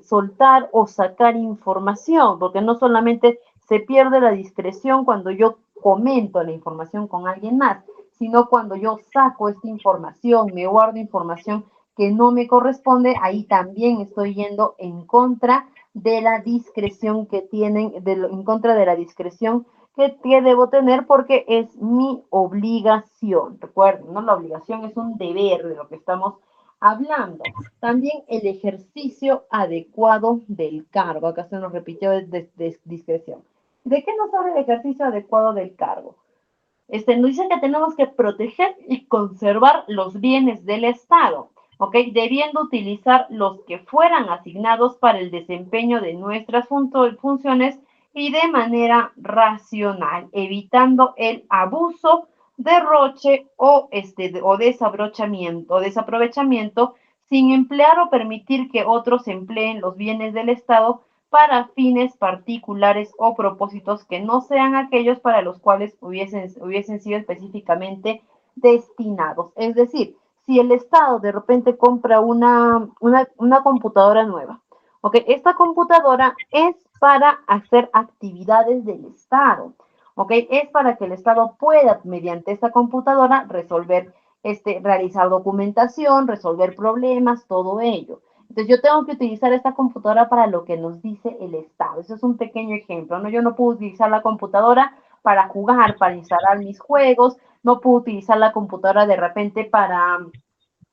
soltar o sacar información, porque no solamente se pierde la discreción cuando yo comento la información con alguien más, sino cuando yo saco esta información, me guardo información que no me corresponde, ahí también estoy yendo en contra de la discreción que tienen, en contra de la discreción que debo tener, porque es mi obligación. Recuerden, ¿no? La obligación es un deber de lo que estamos hablando. También el ejercicio adecuado del cargo. Acá se nos repitió de discreción. ¿De qué nos habla el ejercicio adecuado del cargo? Nos dice que tenemos que proteger y conservar los bienes del Estado, ¿ok? Debiendo utilizar los que fueran asignados para el desempeño de nuestras funciones y de manera racional, evitando el abuso, derroche o desaprovechamiento, sin emplear o permitir que otros empleen los bienes del Estado para fines particulares o propósitos que no sean aquellos para los cuales hubiesen sido específicamente destinados. Es decir, si el Estado de repente compra una computadora nueva, ¿ok? Esta computadora es para hacer actividades del Estado, ¿ok? Es para que el Estado pueda, mediante esta computadora, realizar documentación, resolver problemas, todo ello. Entonces yo tengo que utilizar esta computadora para lo que nos dice el Estado. Eso es un pequeño ejemplo, ¿no? Yo no puedo utilizar la computadora para jugar, para instalar mis juegos, no puedo utilizar la computadora de repente para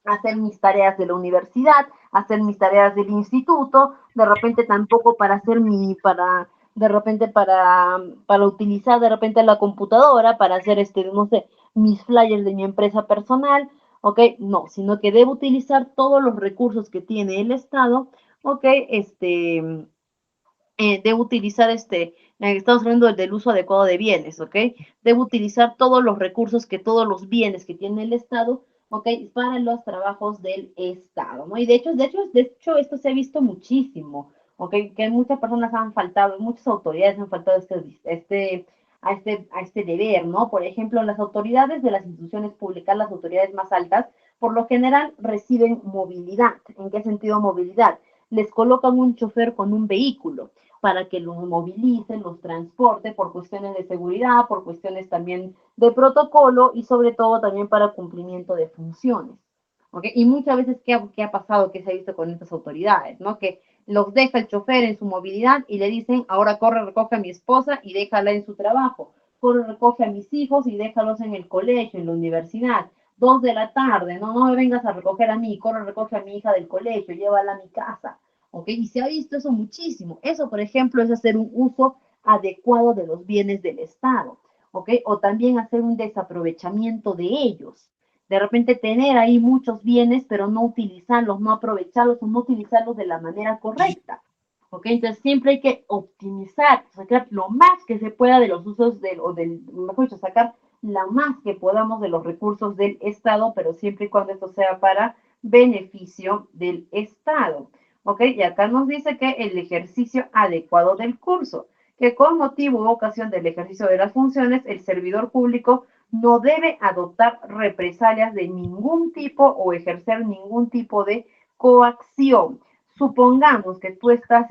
hacer mis tareas de la universidad, hacer mis tareas del instituto, de repente tampoco para hacer de repente para utilizar de repente la computadora, para hacer no sé, mis flyers de mi empresa personal, ¿ok? No, sino que debo utilizar todos los recursos que tiene el Estado, ¿ok? Debo utilizar estamos hablando del uso adecuado de bienes, ¿ok? Debo utilizar todos los bienes que tiene el Estado, ¿ok? Para los trabajos del Estado, ¿no? Y de hecho, esto se ha visto muchísimo, ¿ok? Que muchas personas han faltado, muchas autoridades han faltado a este deber, ¿no? Por ejemplo, las autoridades de las instituciones públicas, las autoridades más altas, por lo general reciben movilidad. ¿En qué sentido movilidad? Les colocan un chofer con un vehículo para que los movilicen, los transporte por cuestiones de seguridad, por cuestiones también de protocolo y sobre todo también para cumplimiento de funciones. ¿Okay? Y muchas veces, ¿qué ha pasado? ¿Qué se ha visto con estas autoridades? ¿No? Que los deja el chofer en su movilidad y le dicen, ahora corre, recoge a mi esposa y déjala en su trabajo. Corre, recoge a mis hijos y déjalos en el colegio, en la universidad. 2 de la tarde, no me vengas a recoger a mí, corre, recoge a mi hija del colegio, llévala a mi casa. ¿Ok? Y se ha visto eso muchísimo. Eso, por ejemplo, es hacer un uso adecuado de los bienes del Estado, ¿ok? O también hacer un desaprovechamiento de ellos. De repente tener ahí muchos bienes, pero no utilizarlos, no aprovecharlos o no utilizarlos de la manera correcta. ¿ok? Entonces siempre hay que optimizar, sacar lo más que se pueda de los usos mejor dicho, sacar lo más que podamos de los recursos del Estado, pero siempre y cuando esto sea para beneficio del Estado, ¿ok? Y acá nos dice que el ejercicio adecuado del curso, que con motivo u ocasión del ejercicio de las funciones, el servidor público no debe adoptar represalias de ningún tipo o ejercer ningún tipo de coacción. Supongamos que tú estás,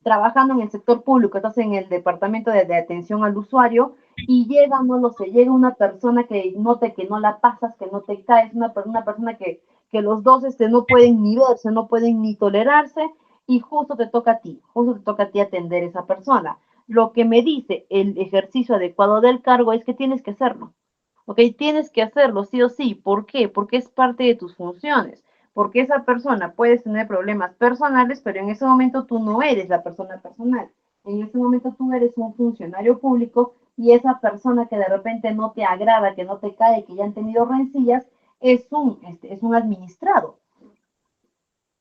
trabajando en el sector público, estás en el departamento de atención al usuario y llega, no lo sé, llega una persona que note que no la pasas, que no te caes, una persona que los dos no pueden ni verse, no pueden ni tolerarse y justo te toca a ti atender a esa persona. Lo que me dice el ejercicio adecuado del cargo es que tienes que hacerlo. ¿Ok? Tienes que hacerlo sí o sí. ¿Por qué? Porque es parte de tus funciones. Porque esa persona puede tener problemas personales, pero en ese momento tú no eres la persona personal. En ese momento tú eres un funcionario público y esa persona que de repente no te agrada, que no te cae, que ya han tenido rencillas, es un administrado,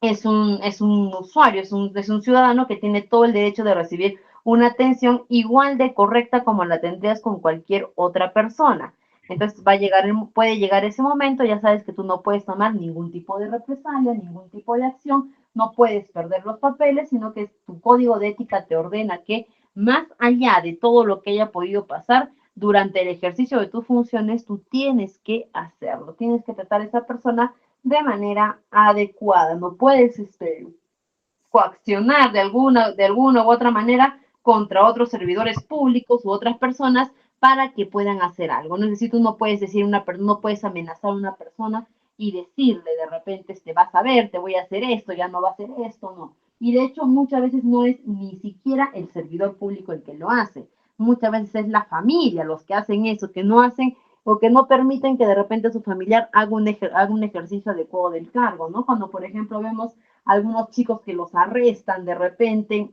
es un usuario, es un ciudadano que tiene todo el derecho de recibir una atención igual de correcta como la tendrías con cualquier otra persona. Entonces puede llegar ese momento, ya sabes que tú no puedes tomar ningún tipo de represalia, ningún tipo de acción, no puedes perder los papeles, sino que tu código de ética te ordena que más allá de todo lo que haya podido pasar durante el ejercicio de tus funciones, tú tienes que hacerlo, tienes que tratar a esa persona de manera adecuada. No puedes coaccionar de alguna u otra manera contra otros servidores públicos u otras personas para que puedan hacer algo. No es decir, tú no puedes decir no puedes amenazar a una persona y decirle de repente, vas a ver, te voy a hacer esto, ya no va a hacer esto, no. Y de hecho muchas veces no es ni siquiera el servidor público el que lo hace. Muchas veces es la familia los que hacen eso, que no hacen o que no permiten que de repente su familiar haga un ejercicio adecuado del cargo, ¿no? Cuando, por ejemplo, vemos algunos chicos que los arrestan de repente,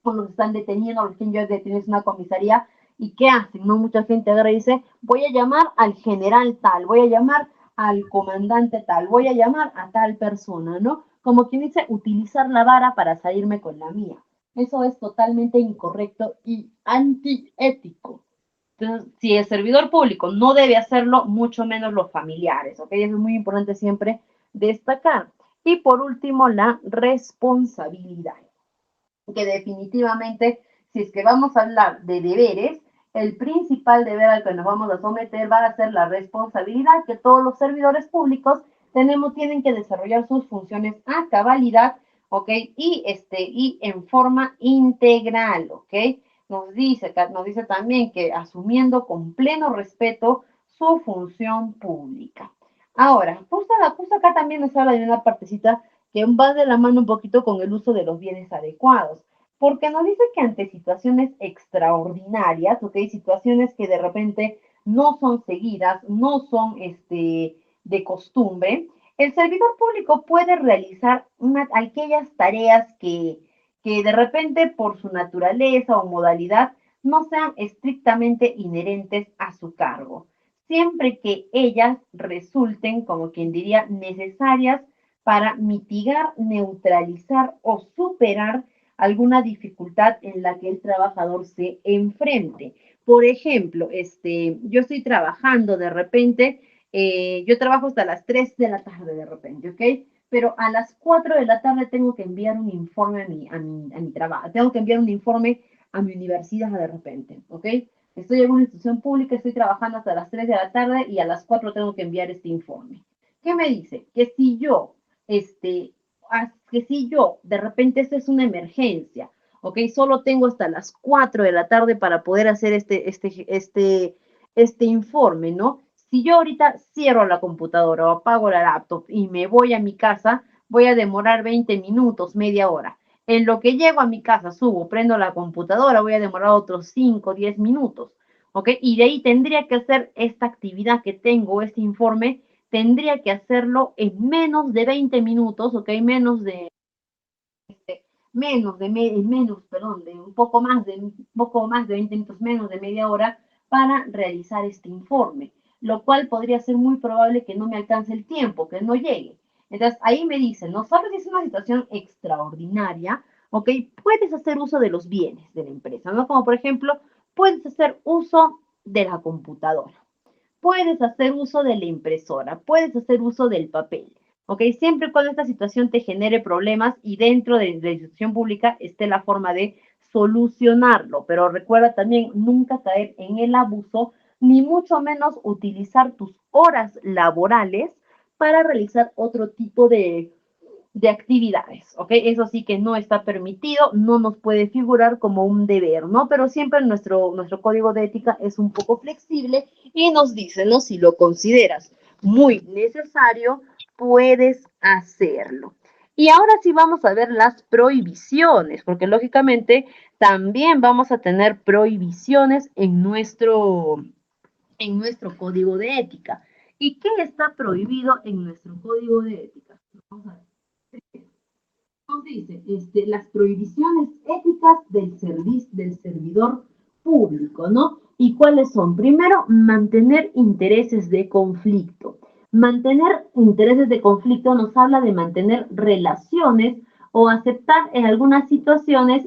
o los están deteniendo, los tienen detenidos en una comisaría, ¿y qué hacen? No, mucha gente agarra y dice, voy a llamar al general tal, voy a llamar al comandante tal, voy a llamar a tal persona, ¿no? Como quien dice, utilizar la vara para salirme con la mía. Eso es totalmente incorrecto y antiético. Entonces, si el servidor público no debe hacerlo, mucho menos los familiares, ¿ok? Eso es muy importante siempre destacar. Y por último, la responsabilidad, que definitivamente, si es que vamos a hablar de deberes, el principal deber al que nos vamos a someter va a ser la responsabilidad que todos los servidores públicos tienen que desarrollar sus funciones a cabalidad, ¿ok? Y en forma integral, ¿ok? Nos dice también que asumiendo con pleno respeto su función pública. Ahora, justo acá también nos habla de una partecita que va de la mano un poquito con el uso de los bienes adecuados, porque nos dice que ante situaciones extraordinarias, ¿ok? Situaciones que de repente no son seguidas, no son de costumbre, el servidor público puede realizar aquellas tareas que de repente por su naturaleza o modalidad no sean estrictamente inherentes a su cargo, siempre que ellas resulten, como quien diría, necesarias para mitigar, neutralizar o superar alguna dificultad en la que el trabajador se enfrente. Por ejemplo, yo estoy trabajando de repente, yo trabajo hasta las 3 de la tarde de repente, ¿ok? Pero a las 4 de la tarde tengo que enviar un informe a mi trabajo, tengo que enviar un informe a mi universidad de repente, ¿ok? Estoy en una institución pública, estoy trabajando hasta las 3 de la tarde y a las 4 tengo que enviar este informe. ¿Qué me dice? Este, que si yo, de repente esta es una emergencia, ¿ok? Solo tengo hasta las 4 de la tarde para poder hacer este informe, ¿no? Si yo ahorita cierro la computadora o apago la laptop y me voy a mi casa, voy a demorar 20 minutos, media hora. En lo que llego a mi casa, subo, prendo la computadora, voy a demorar otros 5, 10 minutos, ¿ok? Y de ahí tendría que hacer esta actividad que tengo, este informe, tendría que hacerlo en menos de 20 minutos, ¿ok? Perdón, de un poco más de 20 minutos, menos de media hora para realizar este informe, lo cual podría ser muy probable que no me alcance el tiempo, que no llegue. Entonces, ahí me dicen, ¿no? Solo si es una situación extraordinaria, ¿ok? Puedes hacer uso de los bienes de la empresa, ¿no? Como por ejemplo, puedes hacer uso de la computadora, puedes hacer uso de la impresora, puedes hacer uso del papel, ¿ok? Siempre y cuando esta situación te genere problemas y dentro de la institución pública esté la forma de solucionarlo, pero recuerda también nunca caer en el abuso, ni mucho menos utilizar tus horas laborales para realizar otro tipo de actividades, ¿ok? Eso sí que no está permitido, no nos puede figurar como un deber, ¿no? Pero siempre nuestro código de ética es un poco flexible y nos dice, ¿no? Si lo consideras muy necesario, puedes hacerlo. Y ahora sí vamos a ver las prohibiciones, porque lógicamente también vamos a tener prohibiciones en nuestro código de ética. ¿Y qué está prohibido en nuestro código de ética? Vamos a ver. Nos dice las prohibiciones éticas del servidor público, ¿no? ¿Y cuáles son? Primero, mantener intereses de conflicto. Mantener intereses de conflicto nos habla de mantener relaciones o aceptar en algunas situaciones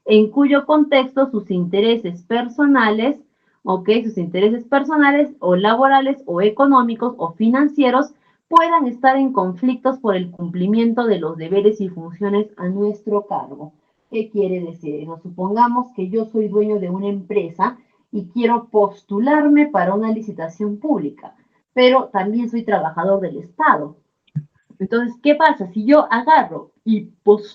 en cuyo contexto sus intereses personales, ¿ok? Sus intereses personales o laborales o económicos o financieros puedan estar en conflictos por el cumplimiento de los deberes y funciones a nuestro cargo. ¿Qué quiere decir? Nos supongamos que yo soy dueño de una empresa y quiero postularme para una licitación pública, pero también soy trabajador del Estado. Entonces, ¿qué pasa? Si yo agarro y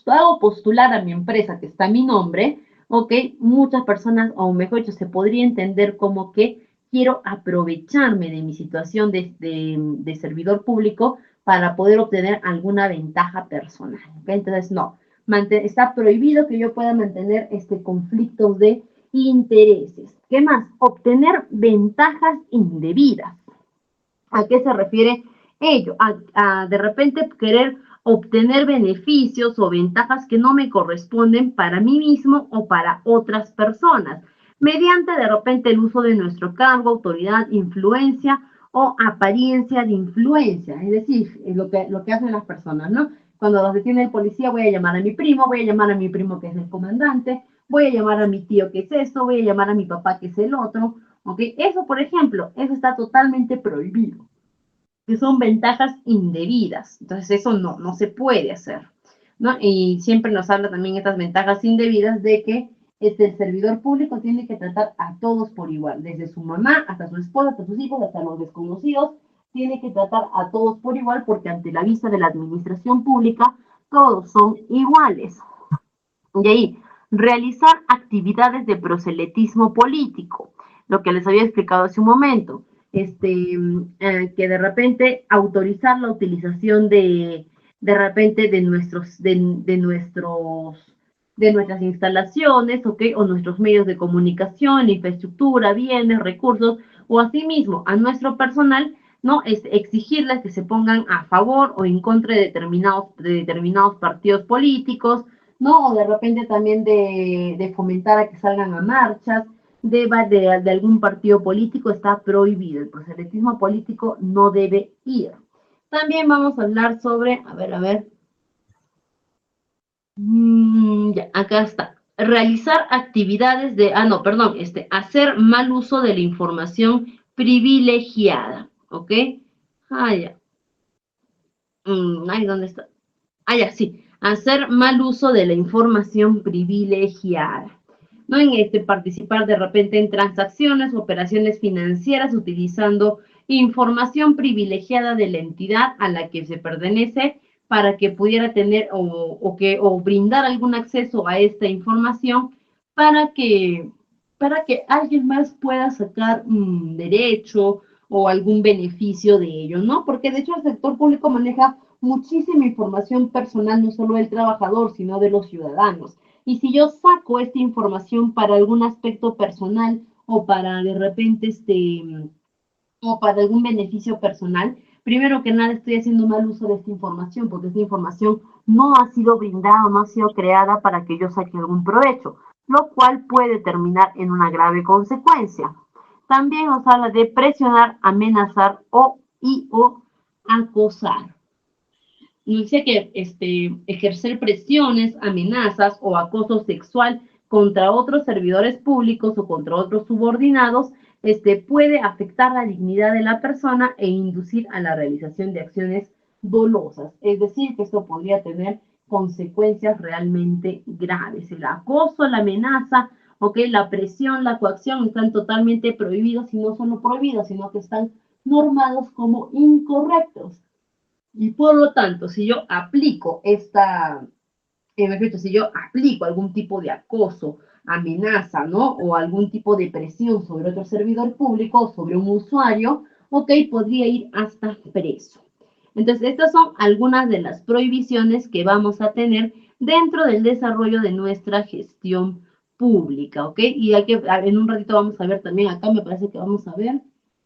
hago postular a mi empresa que está a mi nombre, ok, muchas personas, o mejor dicho, se podría entender como que quiero aprovecharme de mi situación de servidor público para poder obtener alguna ventaja personal. ¿Okay? Entonces, no, está prohibido que yo pueda mantener este conflicto de intereses. ¿Qué más? Obtener ventajas indebidas. ¿A qué se refiere ello? A de repente querer obtener beneficios o ventajas que no me corresponden para mí mismo o para otras personas, mediante de repente el uso de nuestro cargo, autoridad, influencia o apariencia de influencia, es decir, lo que hacen las personas, ¿no? Cuando los detiene el policía, voy a llamar a mi primo, voy a llamar a mi primo que es el comandante, voy a llamar a mi tío que es esto, voy a llamar a mi papá que es el otro, ¿ok? Eso, por ejemplo, eso está totalmente prohibido, que son ventajas indebidas. Entonces, eso no se puede hacer, ¿no? Y siempre nos habla también estas ventajas indebidas de que el servidor público tiene que tratar a todos por igual, desde su mamá hasta su esposa, hasta sus hijos, hasta los desconocidos, tiene que tratar a todos por igual porque ante la vista de la administración pública, todos son iguales. Y ahí, realizar actividades de proselitismo político, lo que les había explicado hace un momento, que de repente autorizar la utilización de repente de nuestras instalaciones, ¿ok? O nuestros medios de comunicación, infraestructura, bienes, recursos, o asimismo a nuestro personal, ¿no? Exigirles que se pongan a favor o en contra de determinados partidos políticos, ¿no? O de repente también de fomentar a que salgan a marchas de algún partido político está prohibido. El proselitismo político no debe ir. También vamos a hablar sobre, a ver, ya, acá está. Realizar actividades no, perdón, hacer mal uso de la información privilegiada, ¿ok? Ya. ¿Dónde está? Ya, sí. Hacer mal uso de la información privilegiada. ¿No? En participar de repente en transacciones, operaciones financieras utilizando información privilegiada de la entidad a la que se pertenece para que pudiera tener o brindar algún acceso a esta información para que, para que alguien más pueda sacar un derecho o algún beneficio de ello, ¿no? Porque de hecho el sector público maneja muchísima información personal, no solo del trabajador, sino de los ciudadanos. Y si yo saco esta información para algún aspecto personal o para de repente o para algún beneficio personal, primero que nada estoy haciendo mal uso de esta información, porque esta información no ha sido brindada, no ha sido creada para que yo saque algún provecho, lo cual puede terminar en una grave consecuencia. También nos habla de presionar, amenazar o acosar. dice que ejercer presiones, amenazas o acoso sexual contra otros servidores públicos o contra otros subordinados puede afectar la dignidad de la persona e inducir a la realización de acciones dolosas. Es decir, que esto podría tener consecuencias realmente graves. El acoso, la amenaza, okay, la presión, la coacción están totalmente prohibidos y no solo prohibidos, sino que están normados como incorrectos. Y por lo tanto, si yo aplico si yo aplico algún tipo de acoso, amenaza, ¿no? O algún tipo de presión sobre otro servidor público o sobre un usuario, ok, podría ir hasta preso. Entonces, estas son algunas de las prohibiciones que vamos a tener dentro del desarrollo de nuestra gestión pública, ¿ok? Y hay que, en un ratito vamos a ver también, acá me parece que vamos a ver,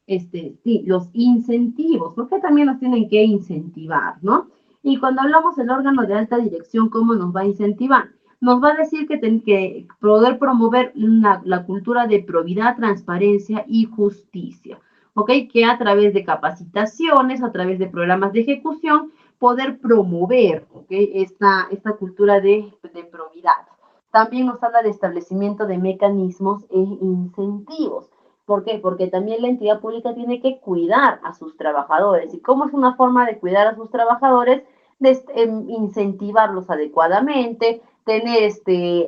sí, los incentivos, porque también nos tienen que incentivar, ¿no? Y cuando hablamos del órgano de alta dirección, ¿cómo nos va a incentivar? Nos va a decir que poder promover la cultura de probidad, transparencia y justicia, ¿ok? Que a través de capacitaciones, a través de programas de ejecución, poder promover, ¿ok? Esta cultura de probidad. También nos habla de establecimiento de mecanismos e incentivos. ¿Por qué? Porque también la entidad pública tiene que cuidar a sus trabajadores. ¿Y cómo es una forma de cuidar a sus trabajadores? De incentivarlos adecuadamente, tener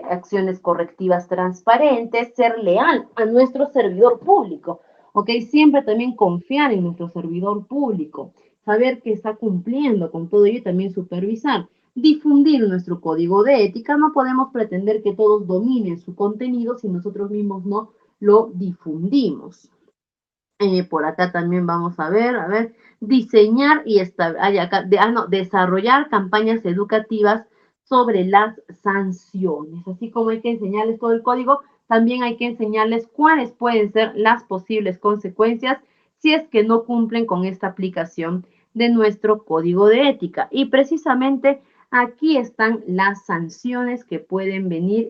acciones correctivas transparentes, ser leal a nuestro servidor público. ¿Ok? Siempre también confiar en nuestro servidor público, saber que está cumpliendo con todo ello y también supervisar. Difundir nuestro código de ética, no podemos pretender que todos dominen su contenido si nosotros mismos no lo difundimos. Por acá también vamos a ver, diseñar y desarrollar campañas educativas sobre las sanciones. Así como hay que enseñarles todo el código, también hay que enseñarles cuáles pueden ser las posibles consecuencias si es que no cumplen con esta aplicación de nuestro código de ética. Y precisamente aquí están las sanciones que pueden venir,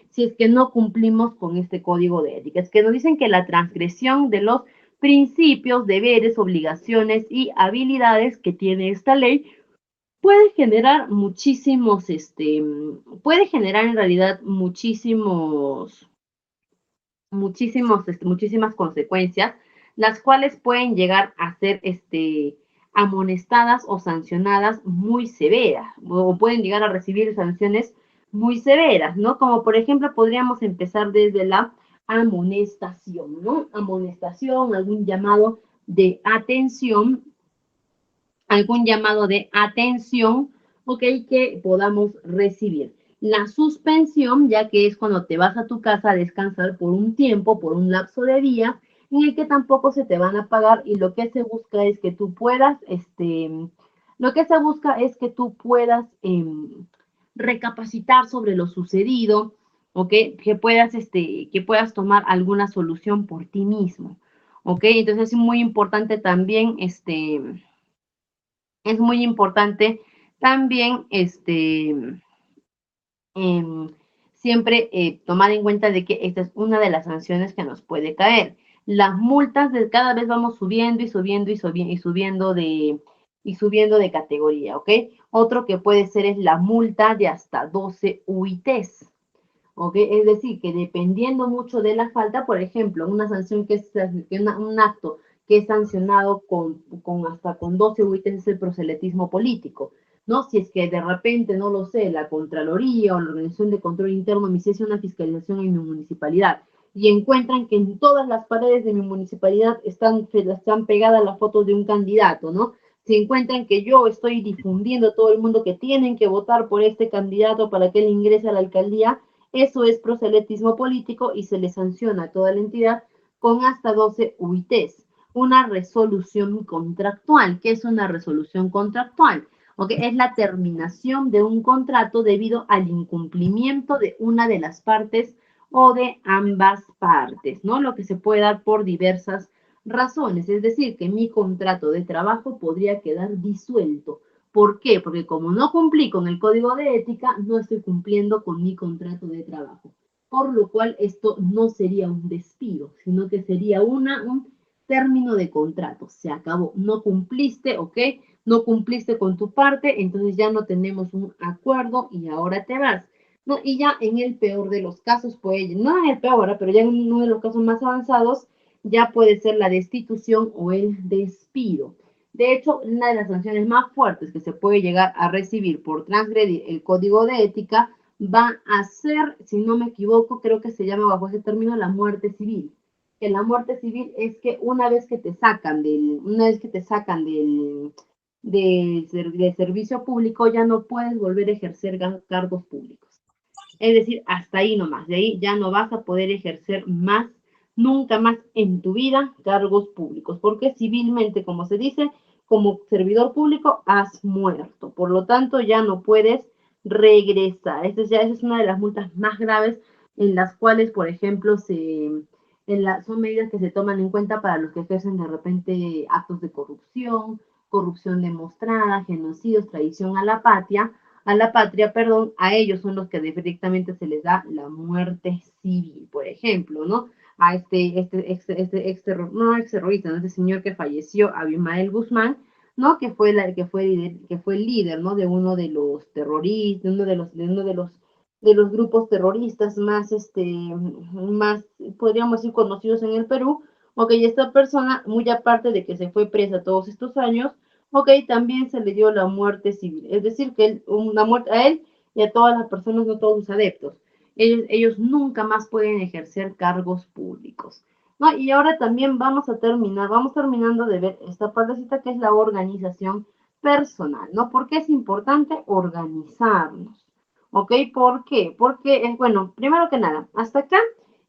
si es que no cumplimos con este código de ética. Es que nos dicen que la transgresión de los principios, deberes, obligaciones y habilidades que tiene esta ley puede generar puede generar en realidad muchísimas consecuencias, las cuales pueden llegar a ser amonestadas o sancionadas muy severas, o pueden llegar a recibir sanciones muy severas, ¿no? Como por ejemplo podríamos empezar desde la amonestación, ¿no? Amonestación, algún llamado de atención, ok, que podamos recibir. La suspensión, ya que es cuando te vas a tu casa a descansar por un tiempo, por un lapso de días, en el que tampoco se te van a pagar y lo que se busca es que tú puedas, recapacitar sobre lo sucedido, ¿ok? Que puedas tomar alguna solución por ti mismo, ¿ok? Entonces es muy importante también, es muy importante también siempre tomar en cuenta de que esta es una de las sanciones que nos puede caer. Las multas de cada vez vamos subiendo y subiendo y subiendo y subiendo de categoría, ¿ok? Otro que puede ser es la multa de hasta 12 UITs. ¿Ok? Es decir, que dependiendo mucho de la falta, por ejemplo, una sanción un acto que es sancionado hasta con 12 UITs es el proselitismo político, ¿no? Si es que de repente, no lo sé, la Contraloría o la Organización de Control Interno me hiciese una fiscalización en mi municipalidad y encuentran que en todas las paredes de mi municipalidad están pegadas las fotos de un candidato, ¿no? Si encuentran que yo estoy difundiendo a todo el mundo que tienen que votar por este candidato para que él ingrese a la alcaldía, eso es proselitismo político y se le sanciona a toda la entidad con hasta 12 UITs. Una resolución contractual. ¿Qué es una resolución contractual? ¿Okay? Es la terminación de un contrato debido al incumplimiento de una de las partes o de ambas partes, ¿no? Lo que se puede dar por diversas razones. Es decir, que mi contrato de trabajo podría quedar disuelto. ¿Por qué? Porque como no cumplí con el código de ética, no estoy cumpliendo con mi contrato de trabajo. Por lo cual, esto no sería un despido, sino que sería un término de contrato. Se acabó. No cumpliste, ¿ok? no cumpliste con tu parte, entonces ya no tenemos un acuerdo y ahora te vas. ¿No? Y ya en el peor de los casos, puede, no en el peor, pero ya en uno de los casos más avanzados, ya puede ser la destitución o el despido. De hecho, una de las sanciones más fuertes que se puede llegar a recibir por transgredir el código de ética va a ser, si no me equivoco, creo que se llama bajo ese término la muerte civil. Que la muerte civil es que una vez que te sacan del servicio público, ya no puedes volver a ejercer cargos públicos. Es decir, hasta ahí nomás, de ahí ya no vas a poder ejercer más, nunca más en tu vida cargos públicos, porque civilmente, como se dice, como servidor público has muerto, por lo tanto ya no puedes regresar. Esa es una de las multas más graves en las cuales, por ejemplo, son medidas que se toman en cuenta para los que ejercen de repente actos de corrupción, corrupción demostrada, genocidios, traición a la patria, perdón, a ellos son los que directamente se les da la muerte civil, por ejemplo, ¿no? A no ex terrorista, ¿no? Este señor que falleció, Abimael Guzmán, ¿no? Que fue el líder, ¿no? De uno de los terroristas, de los grupos terroristas más, podríamos decir, conocidos en el Perú. Ok, esta persona, muy aparte de que se fue presa todos estos años, ok, también se le dio la muerte civil, es decir, que una muerte a él y a todas las personas, no todos sus adeptos. Ellos nunca más pueden ejercer cargos públicos. ¿No? Y ahora también vamos terminando de ver esta partecita que es la organización personal, ¿no? Porque es importante organizarnos, ¿ok? ¿Por qué? Porque, bueno, primero que nada, hasta acá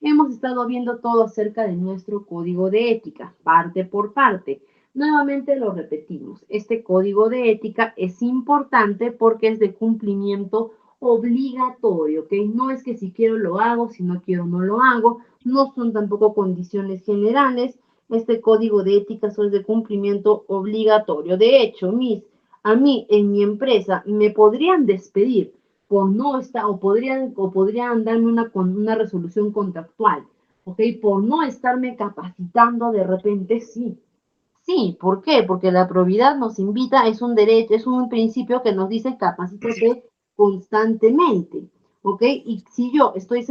hemos estado viendo todo acerca de nuestro código de ética, parte por parte. Nuevamente lo repetimos, este código de ética es importante porque es de cumplimiento obligatorio, ¿ok? No es que si quiero lo hago, si no quiero no lo hago, no son tampoco condiciones generales, este código de ética es de cumplimiento obligatorio. De hecho, a mí en mi empresa me podrían despedir por no estar, o podrían darme una resolución contractual, ¿ok? Por no estarme capacitando de repente, sí. Sí, ¿por qué? Porque la probidad nos invita, es un derecho, es un principio que nos dice capacítate constantemente, ¿ok? Y si yo soy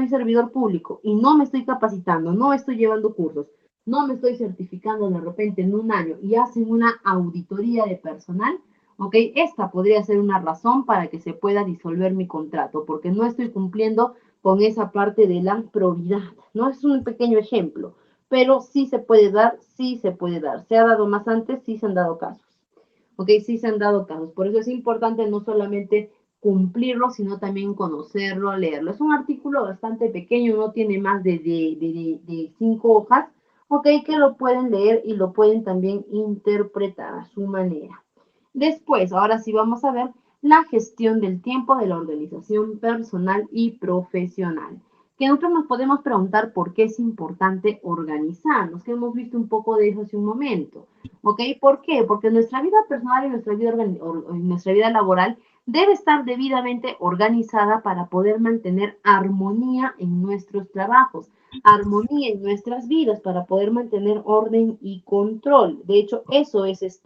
servidor público y no me estoy capacitando, no estoy llevando cursos, no me estoy certificando de repente en un año y hacen una auditoría de personal, ¿ok? Esta podría ser una razón para que se pueda disolver mi contrato, porque no estoy cumpliendo con esa parte de la probidad, ¿no? Es un pequeño ejemplo, pero sí se puede dar, sí se puede dar. Se ha dado más antes, sí se han dado casos. ¿Ok? Sí se han dado casos. Por eso es importante no solamente cumplirlo, sino también conocerlo, leerlo. Es un artículo bastante pequeño, no tiene más de 5 hojas, ¿ok? Que lo pueden leer y lo pueden también interpretar a su manera. Después, ahora sí vamos a ver la gestión del tiempo de la organización personal y profesional. Que nosotros nos podemos preguntar por qué es importante organizarnos, que hemos visto un poco de eso hace un momento. ¿Ok? ¿Por qué? Porque nuestra vida personal y nuestra vida laboral debe estar debidamente organizada para poder mantener armonía en nuestros trabajos, armonía en nuestras vidas, para poder mantener orden y control. De hecho, eso es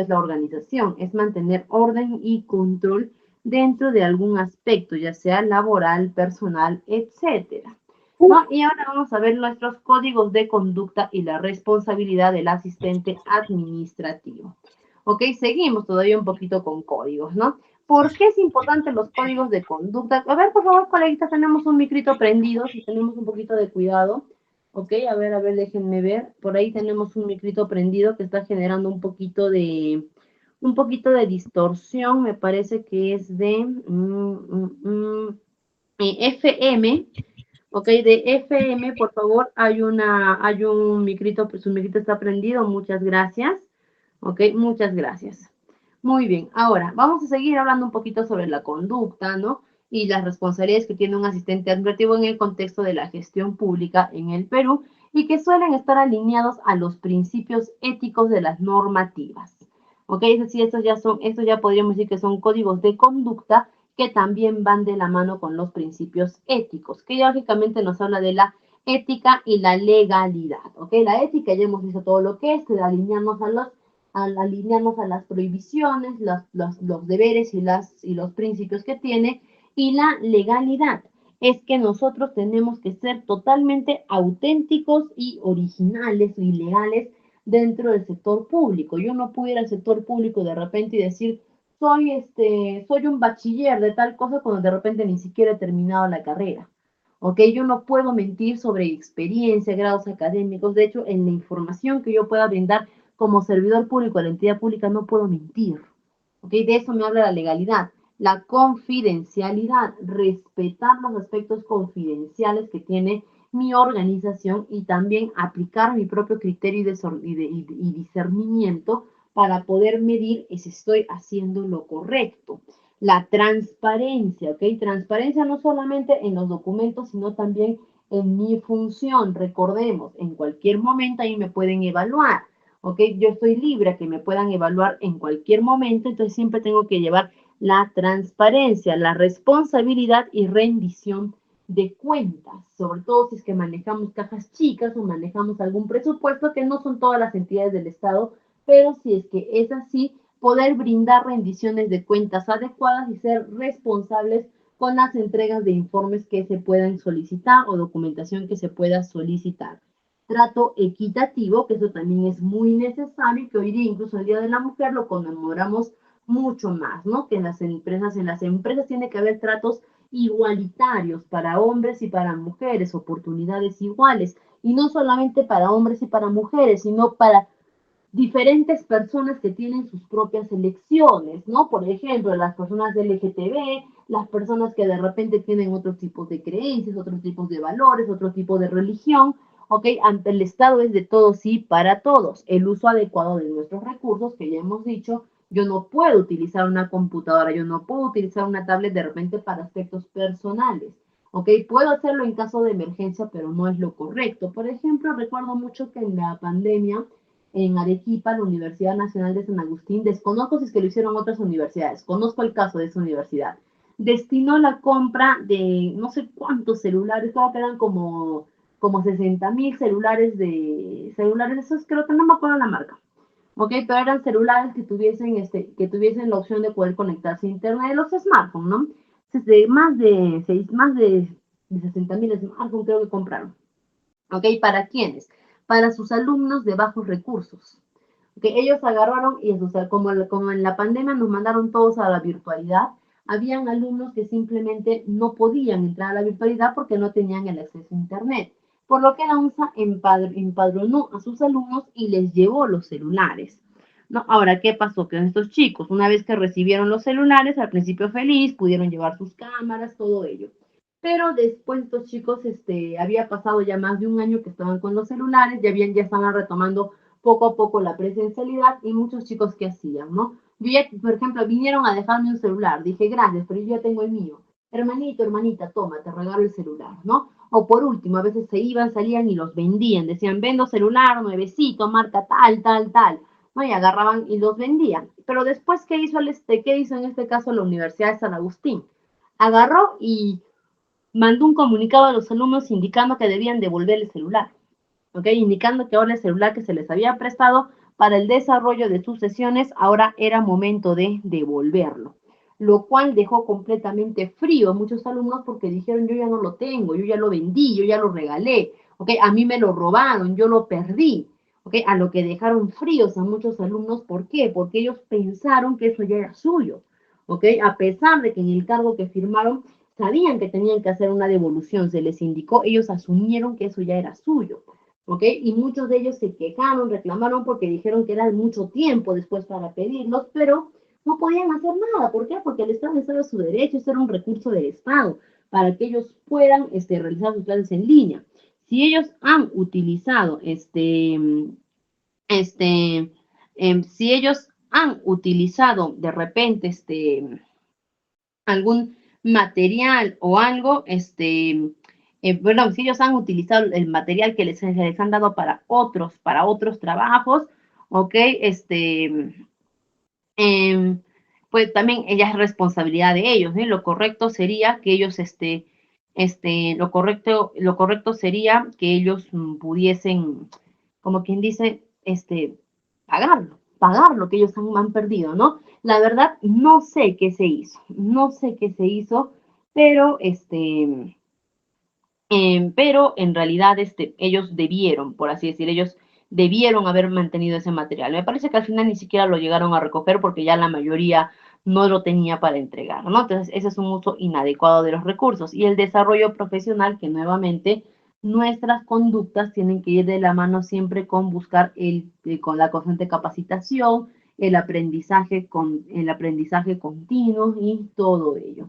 la organización, es mantener orden y control dentro de algún aspecto, ya sea laboral, personal, etcétera. ¿No? Y ahora vamos a ver nuestros códigos de conducta y la responsabilidad del asistente administrativo. Ok, seguimos todavía un poquito con códigos, ¿no? ¿Por qué es importante los códigos de conducta? A ver, por favor, coleguitas, tenemos un micrito prendido, si tenemos un poquito de cuidado. Ok, a ver, déjenme ver. Por ahí tenemos un micrito prendido que está generando un poquito de distorsión. Me parece que es de FM. Ok, de FM, por favor, hay un micrito, su micrito está prendido. Muchas gracias. Ok, muchas gracias. Muy bien, ahora vamos a seguir hablando un poquito sobre la conducta, ¿no? Y las responsabilidades que tiene un asistente administrativo en el contexto de la gestión pública en el Perú y que suelen estar alineados a los principios éticos de las normativas. ¿Ok? Es decir, estos ya podríamos decir que son códigos de conducta que también van de la mano con los principios éticos, que ya lógicamente nos habla de la ética y la legalidad. ¿Ok? La ética ya hemos visto todo lo que es, de alinearnos al alinearnos a las prohibiciones, los deberes y los principios que tiene, y la legalidad. Es que nosotros tenemos que ser totalmente auténticos y originales y legales dentro del sector público. Yo no puedo ir al sector público de repente y decir, soy un bachiller de tal cosa cuando de repente ni siquiera he terminado la carrera. ¿Ok? Yo no puedo mentir sobre experiencia, grados académicos. De hecho, en la información que yo pueda brindar como servidor público a la entidad pública no puedo mentir. ¿Ok? De eso me habla la legalidad. La confidencialidad, respetar los aspectos confidenciales que tiene mi organización y también aplicar mi propio criterio y discernimiento para poder medir si estoy haciendo lo correcto. La transparencia, ¿ok? Transparencia no solamente en los documentos, sino también en mi función. Recordemos, en cualquier momento ahí me pueden evaluar, ¿ok? Yo estoy libre a que me puedan evaluar en cualquier momento, entonces siempre tengo que llevar la transparencia, la responsabilidad y rendición de cuentas, sobre todo si es que manejamos cajas chicas o manejamos algún presupuesto, que no son todas las entidades del Estado, pero si es que es así, poder brindar rendiciones de cuentas adecuadas y ser responsables con las entregas de informes que se puedan solicitar o documentación que se pueda solicitar. Trato equitativo, que eso también es muy necesario y que hoy día, incluso el Día de la Mujer, lo conmemoramos mucho más, ¿no? Que en las empresas tiene que haber tratos igualitarios para hombres y para mujeres, oportunidades iguales, y no solamente para hombres y para mujeres, sino para diferentes personas que tienen sus propias elecciones, ¿no? Por ejemplo, las personas LGTB, las personas que de repente tienen otros tipos de creencias, otros tipos de valores, otro tipo de religión, ¿ok? Ante el Estado es de todos y para todos. El uso adecuado de nuestros recursos, que ya hemos dicho, yo no puedo utilizar una computadora, yo no puedo utilizar una tablet de repente para aspectos personales. ¿Ok? Puedo hacerlo en caso de emergencia, pero no es lo correcto. Por ejemplo, recuerdo mucho que en la pandemia en Arequipa, la Universidad Nacional de San Agustín, desconozco si es que lo hicieron otras universidades, conozco el caso de esa universidad, destinó la compra de no sé cuántos celulares, creo que eran como 60.000 celulares, esos creo que no me acuerdo la marca, ¿ok? Pero eran celulares que tuviesen la opción de poder conectarse a internet, los smartphones, ¿no? Entonces, más de 60.000 smartphones creo que compraron. ¿Ok? ¿Para quiénes? Para sus alumnos de bajos recursos. Que ellos agarraron y como en la pandemia nos mandaron todos a la virtualidad, habían alumnos que simplemente no podían entrar a la virtualidad porque no tenían el acceso a internet. Por lo que la UNSA empadronó a sus alumnos y les llevó los celulares. ¿No? Ahora, ¿qué pasó? Que estos chicos, una vez que recibieron los celulares, al principio feliz, pudieron llevar sus cámaras, todo ello. Pero después estos chicos, había pasado ya más de un año que estaban con los celulares, ya estaban retomando poco a poco la presencialidad y muchos chicos que hacían, ¿no? Yo ya, por ejemplo, vinieron a dejarme un celular, dije gracias, pero yo ya tengo el mío. Hermanito, hermanita, toma, te regalo el celular, ¿no? O por último, a veces se iban, salían y los vendían, decían, vendo celular, nuevecito, marca tal, tal, tal, ¿no? Y agarraban y los vendían. Pero después, ¿qué hizo en este caso la Universidad de San Agustín? Agarró y mandó un comunicado a los alumnos indicando que debían devolver el celular, ¿ok? Indicando que ahora el celular que se les había prestado para el desarrollo de sus sesiones, ahora era momento de devolverlo, lo cual dejó completamente frío a muchos alumnos porque dijeron, yo ya no lo tengo, yo ya lo vendí, yo ya lo regalé, ¿ok? A mí me lo robaron, yo lo perdí, ¿ok? A lo que dejaron fríos a muchos alumnos, ¿por qué? Porque ellos pensaron que eso ya era suyo, ¿ok? A pesar de que en el cargo que firmaron sabían que tenían que hacer una devolución, se les indicó, ellos asumieron que eso ya era suyo, ¿ok? Y muchos de ellos se quejaron, reclamaron porque dijeron que era mucho tiempo después para pedirlos, pero no podían hacer nada. ¿Por qué? Porque el Estado les daba su derecho, eso era un recurso del Estado, para que ellos puedan realizar sus clases en línea. Si ellos han utilizado si ellos han utilizado de repente algún material o algo, perdón, si ellos han utilizado el material que les han dado para otros trabajos, ¿ok? Pues también ella es responsabilidad de ellos, ¿eh? Lo correcto sería que ellos, lo correcto sería que ellos pudiesen, como quien dice, pagarlo, pagar lo que ellos han perdido, ¿no? La verdad, no sé qué se hizo, no sé qué se hizo, pero pero en realidad ellos debieron, por así decir, ellos debieron haber mantenido ese material. Me parece que al final ni siquiera lo llegaron a recoger porque ya la mayoría no lo tenía para entregar, ¿no? Entonces, ese es un uso inadecuado de los recursos. Y el desarrollo profesional, que nuevamente nuestras conductas tienen que ir de la mano siempre con buscar con la constante capacitación, el aprendizaje continuo y todo ello.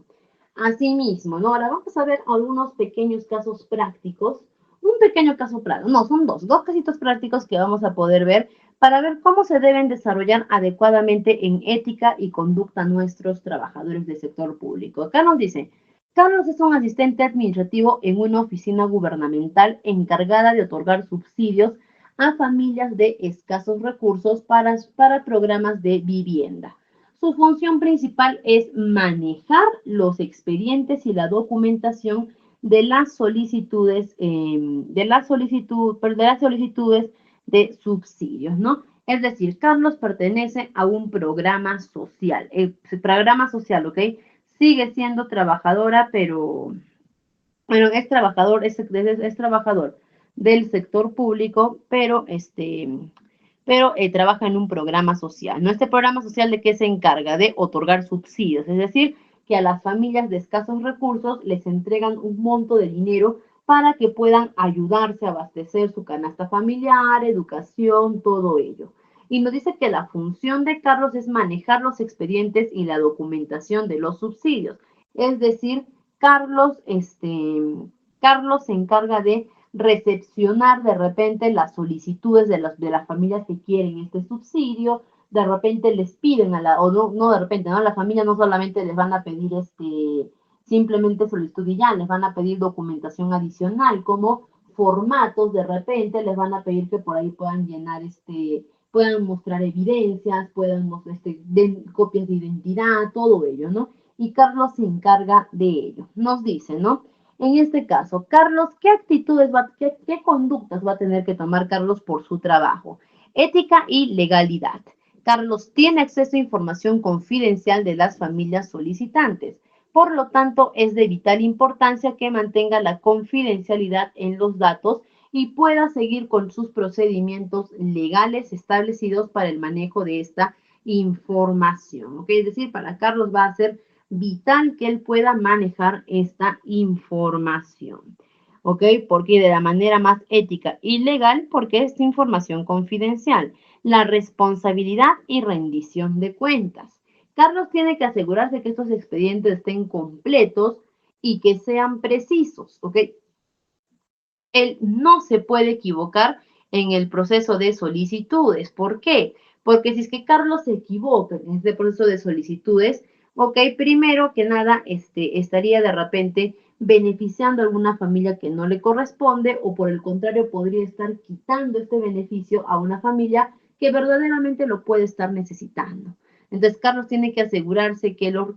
Asimismo, ¿no? Ahora vamos a ver algunos pequeños casos prácticos. Un pequeño caso práctico, no, son dos casitos prácticos que vamos a poder ver para ver cómo se deben desarrollar adecuadamente en ética y conducta nuestros trabajadores del sector público. Acá nos dice, Carlos es un asistente administrativo en una oficina gubernamental encargada de otorgar subsidios a familias de escasos recursos para programas de vivienda. Su función principal es manejar los expedientes y la documentación de las solicitudes, de subsidios, ¿no? Es decir, Carlos pertenece a un programa social. El programa social, ¿ok? Sigue siendo trabajadora, pero bueno, es trabajador del sector público, pero trabaja en un programa social. ¿No? Este programa social de qué se encarga? De otorgar subsidios, es decir, que a las familias de escasos recursos les entregan un monto de dinero para que puedan ayudarse a abastecer su canasta familiar, educación, todo ello. Y nos dice que la función de Carlos es manejar los expedientes y la documentación de los subsidios. Es decir, Carlos, Carlos se encarga de recepcionar de repente las solicitudes de las familias que quieren este subsidio, de repente les piden o no de repente, ¿no? La familia no solamente les van a pedir simplemente solicitud y ya, les van a pedir documentación adicional, como formatos, de repente les van a pedir que por ahí puedan llenar puedan mostrar evidencias, puedan mostrar copias de identidad, todo ello, ¿no? Y Carlos se encarga de ello. Nos dice, ¿no? En este caso, Carlos, qué conductas va a tener que tomar Carlos por su trabajo? Ética y legalidad. Carlos tiene acceso a información confidencial de las familias solicitantes. Por lo tanto, es de vital importancia que mantenga la confidencialidad en los datos y pueda seguir con sus procedimientos legales establecidos para el manejo de esta información. ¿Ok? Es decir, para Carlos va a ser vital que él pueda manejar esta información. ¿Ok? Porque de la manera más ética y legal, porque es información confidencial. La responsabilidad y rendición de cuentas. Carlos tiene que asegurarse que estos expedientes estén completos y que sean precisos, ¿ok? Él no se puede equivocar en el proceso de solicitudes. ¿Por qué? Porque si es que Carlos se equivoca en este proceso de solicitudes, ok, primero que nada, estaría de repente beneficiando a alguna familia que no le corresponde o por el contrario podría estar quitando este beneficio a una familia que verdaderamente lo puede estar necesitando. Entonces, Carlos tiene que asegurarse que los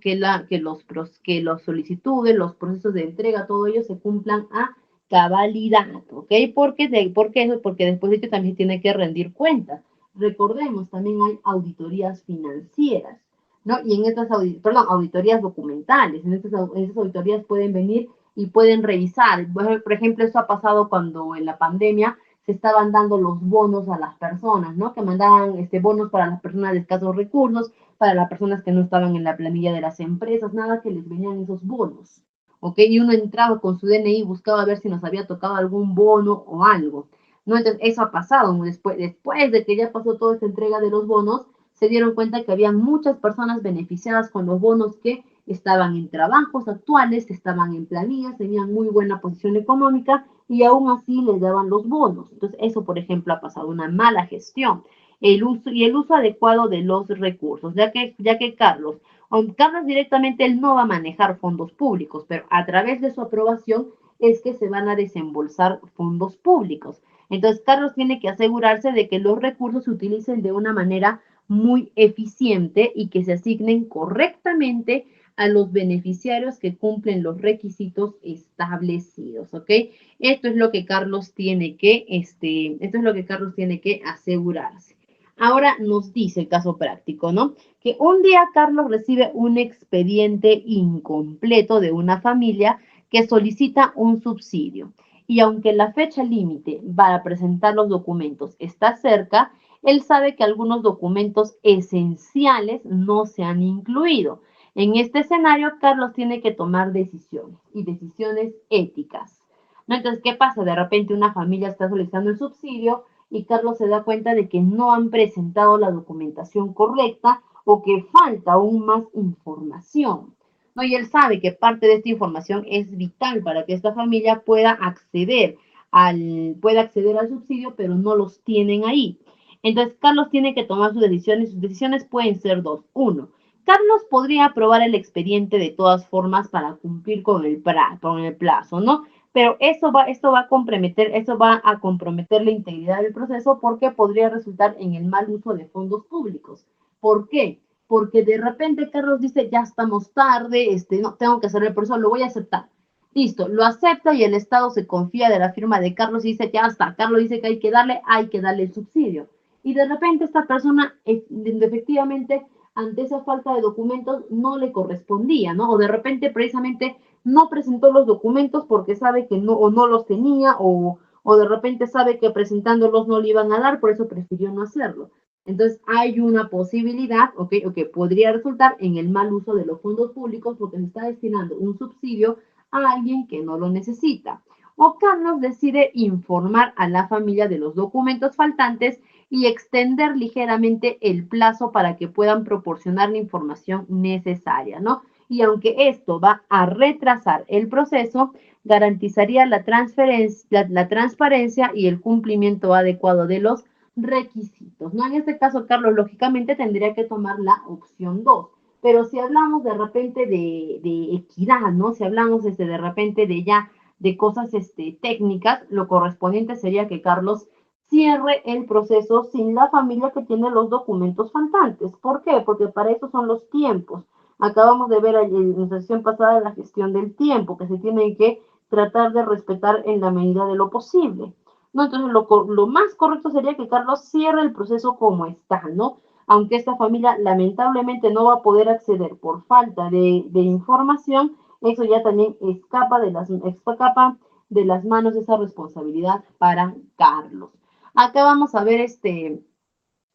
solicitudes, los procesos de entrega, todo ello se cumplan a cabalidad, ¿ok? ¿Por qué eso? Porque después de ello también tiene que rendir cuentas. Recordemos, también hay auditorías financieras, ¿no? Y en estas auditorías documentales, en esas auditorías pueden venir y pueden revisar. Por ejemplo, eso ha pasado cuando en la pandemia se estaban dando los bonos a las personas, ¿no? Que mandaban bonos para las personas de escasos recursos, para las personas que no estaban en la planilla de las empresas, nada que les venían esos bonos. ¿Ok? Y uno entraba con su DNI, buscaba ver si nos había tocado algún bono o algo, ¿no? Entonces, eso ha pasado. Después de que ya pasó toda esta entrega de los bonos, se dieron cuenta que había muchas personas beneficiadas con los bonos que estaban en trabajos actuales, estaban en planillas, tenían muy buena posición económica y aún así les daban los bonos. Entonces, eso, por ejemplo, ha pasado, una mala gestión. El uso adecuado de los recursos, ya que Carlos directamente él no va a manejar fondos públicos, pero a través de su aprobación es que se van a desembolsar fondos públicos. Entonces, Carlos tiene que asegurarse de que los recursos se utilicen de una manera muy eficiente y que se asignen correctamente a los beneficiarios que cumplen los requisitos establecidos, ¿ok? Esto es lo que Carlos tiene que asegurarse. Ahora nos dice el caso práctico, ¿no? Que un día Carlos recibe un expediente incompleto de una familia que solicita un subsidio. Y aunque la fecha límite para presentar los documentos está cerca, él sabe que algunos documentos esenciales no se han incluido. En este escenario, Carlos tiene que tomar decisiones y decisiones éticas. ¿No? Entonces, ¿qué pasa? De repente una familia está solicitando el subsidio y Carlos se da cuenta de que no han presentado la documentación correcta o que falta aún más información. ¿No? Y él sabe que parte de esta información es vital para que esta familia pueda acceder al subsidio, pero no los tienen ahí. Entonces, Carlos tiene que tomar sus decisiones pueden ser dos. Uno, Carlos podría aprobar el expediente de todas formas para cumplir con el plazo, ¿no? Pero eso va a comprometer la integridad del proceso porque podría resultar en el mal uso de fondos públicos. ¿Por qué? Porque de repente Carlos dice, ya estamos tarde, no, tengo que hacer el proceso, lo voy a aceptar. Listo, lo acepta y el Estado se confía de la firma de Carlos y dice, ya está, Carlos dice que hay que darle el subsidio. Y de repente esta persona efectivamente ante esa falta de documentos no le correspondía, ¿no? O de repente precisamente no presentó los documentos porque sabe que no, o no los tenía, o de repente sabe que presentándolos no le iban a dar, por eso prefirió no hacerlo. Entonces hay una posibilidad, o que podría resultar en el mal uso de los fondos públicos porque se está destinando un subsidio a alguien que no lo necesita. O Carlos decide informar a la familia de los documentos faltantes y extender ligeramente el plazo para que puedan proporcionar la información necesaria, ¿no? Y aunque esto va a retrasar el proceso, garantizaría la transparencia y el cumplimiento adecuado de los requisitos, ¿no? En este caso, Carlos, lógicamente tendría que tomar la opción 2. Pero si hablamos de repente de equidad, ¿no? Si hablamos de repente de cosas técnicas, lo correspondiente sería que Carlos cierre el proceso sin la familia que tiene los documentos faltantes. ¿Por qué? Porque para eso son los tiempos. Acabamos de ver en la sesión pasada la gestión del tiempo, que se tiene que tratar de respetar en la medida de lo posible. ¿No? Entonces, lo más correcto sería que Carlos cierre el proceso como está, ¿no? Aunque esta familia lamentablemente no va a poder acceder por falta de información, eso ya también escapa de las manos de esa responsabilidad para Carlos. Acá vamos a ver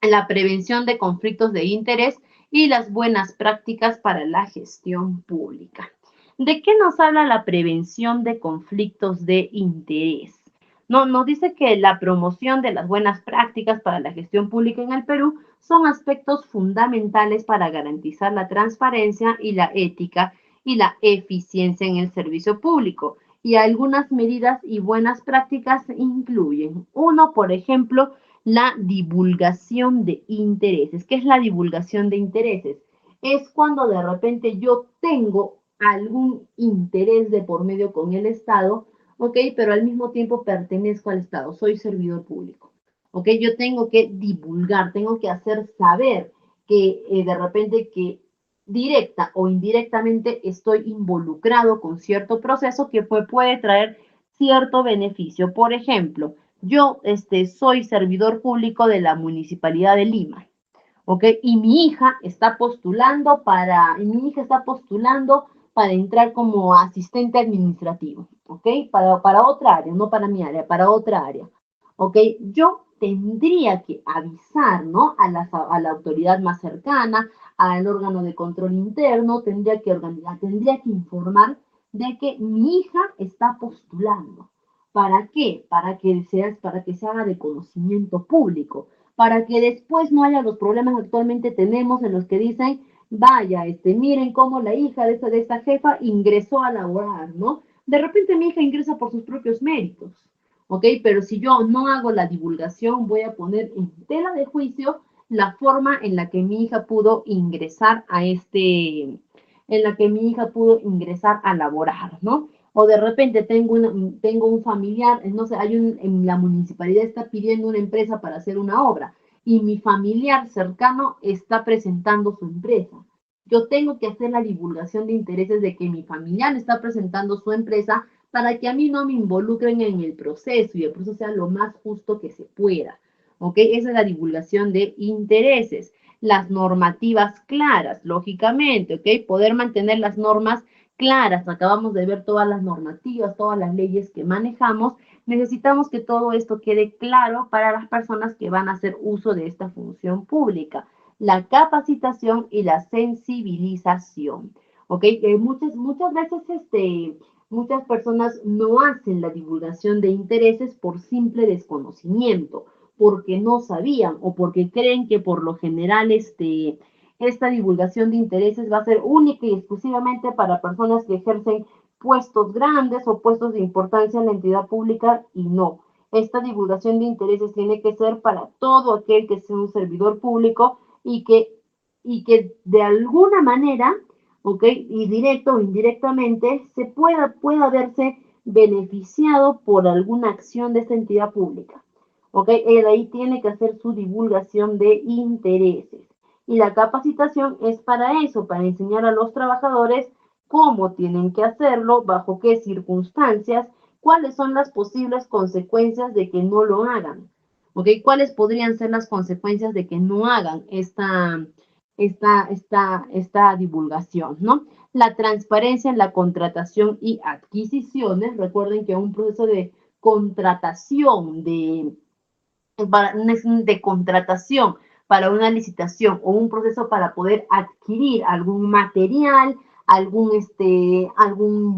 la prevención de conflictos de interés y las buenas prácticas para la gestión pública. ¿De qué nos habla la prevención de conflictos de interés? No, nos dice que la promoción de las buenas prácticas para la gestión pública en el Perú son aspectos fundamentales para garantizar la transparencia y la ética y la eficiencia en el servicio público. Y algunas medidas y buenas prácticas incluyen, uno, por ejemplo, la divulgación de intereses. ¿Qué es la divulgación de intereses? Es cuando de repente yo tengo algún interés de por medio con el Estado, ¿ok? Pero al mismo tiempo pertenezco al Estado, soy servidor público, ¿ok? Yo tengo que divulgar, tengo que hacer saber que de repente que directa o indirectamente estoy involucrado con cierto proceso que puede traer cierto beneficio. Por ejemplo, yo soy servidor público de la Municipalidad de Lima, ¿ok? Y mi hija está postulando para entrar como asistente administrativo, ¿ok? Para otra área, no para mi área, para otra área, ¿ok? Yo tendría que avisar, ¿no? A la autoridad más cercana, al órgano de control interno, tendría que informar de que mi hija está postulando. ¿Para qué? Para que se haga de conocimiento público, para que después no haya los problemas que actualmente tenemos en los que dicen, vaya, miren cómo la hija de esta jefa ingresó a laborar, ¿no? De repente mi hija ingresa por sus propios méritos, ¿ok? Pero si yo no hago la divulgación, voy a poner en tela de juicio la forma en la que mi hija pudo ingresar a laborar, ¿no? O de repente tengo un familiar, no sé, en la municipalidad está pidiendo una empresa para hacer una obra y mi familiar cercano está presentando su empresa. Yo tengo que hacer la divulgación de intereses de que mi familiar está presentando su empresa para que a mí no me involucren en el proceso y el proceso sea lo más justo que se pueda. ¿ok? Esa es la divulgación de intereses. Las normativas claras, lógicamente, ¿ok? Poder mantener las normas claras. Acabamos de ver todas las normativas, todas las leyes que manejamos. Necesitamos que todo esto quede claro para las personas que van a hacer uso de esta función pública. La capacitación y la sensibilización. ¿Ok? Muchas veces muchas personas no hacen la divulgación de intereses por simple desconocimiento, porque no sabían o porque creen que por lo general esta divulgación de intereses va a ser única y exclusivamente para personas que ejercen puestos grandes o puestos de importancia en la entidad pública y no. Esta divulgación de intereses tiene que ser para todo aquel que sea un servidor público y que de alguna manera, ¿ok? Y directo o indirectamente, pueda verse beneficiado por alguna acción de esta entidad pública. ¿Ok? Él ahí tiene que hacer su divulgación de intereses. Y la capacitación es para eso, para enseñar a los trabajadores cómo tienen que hacerlo, bajo qué circunstancias, cuáles son las posibles consecuencias de que no lo hagan. ¿Ok? ¿Cuáles podrían ser las consecuencias de que no hagan esta divulgación, ¿no? La transparencia en la contratación y adquisiciones. Recuerden que un proceso de contratación de contratación para una licitación o un proceso para poder adquirir algún material, algún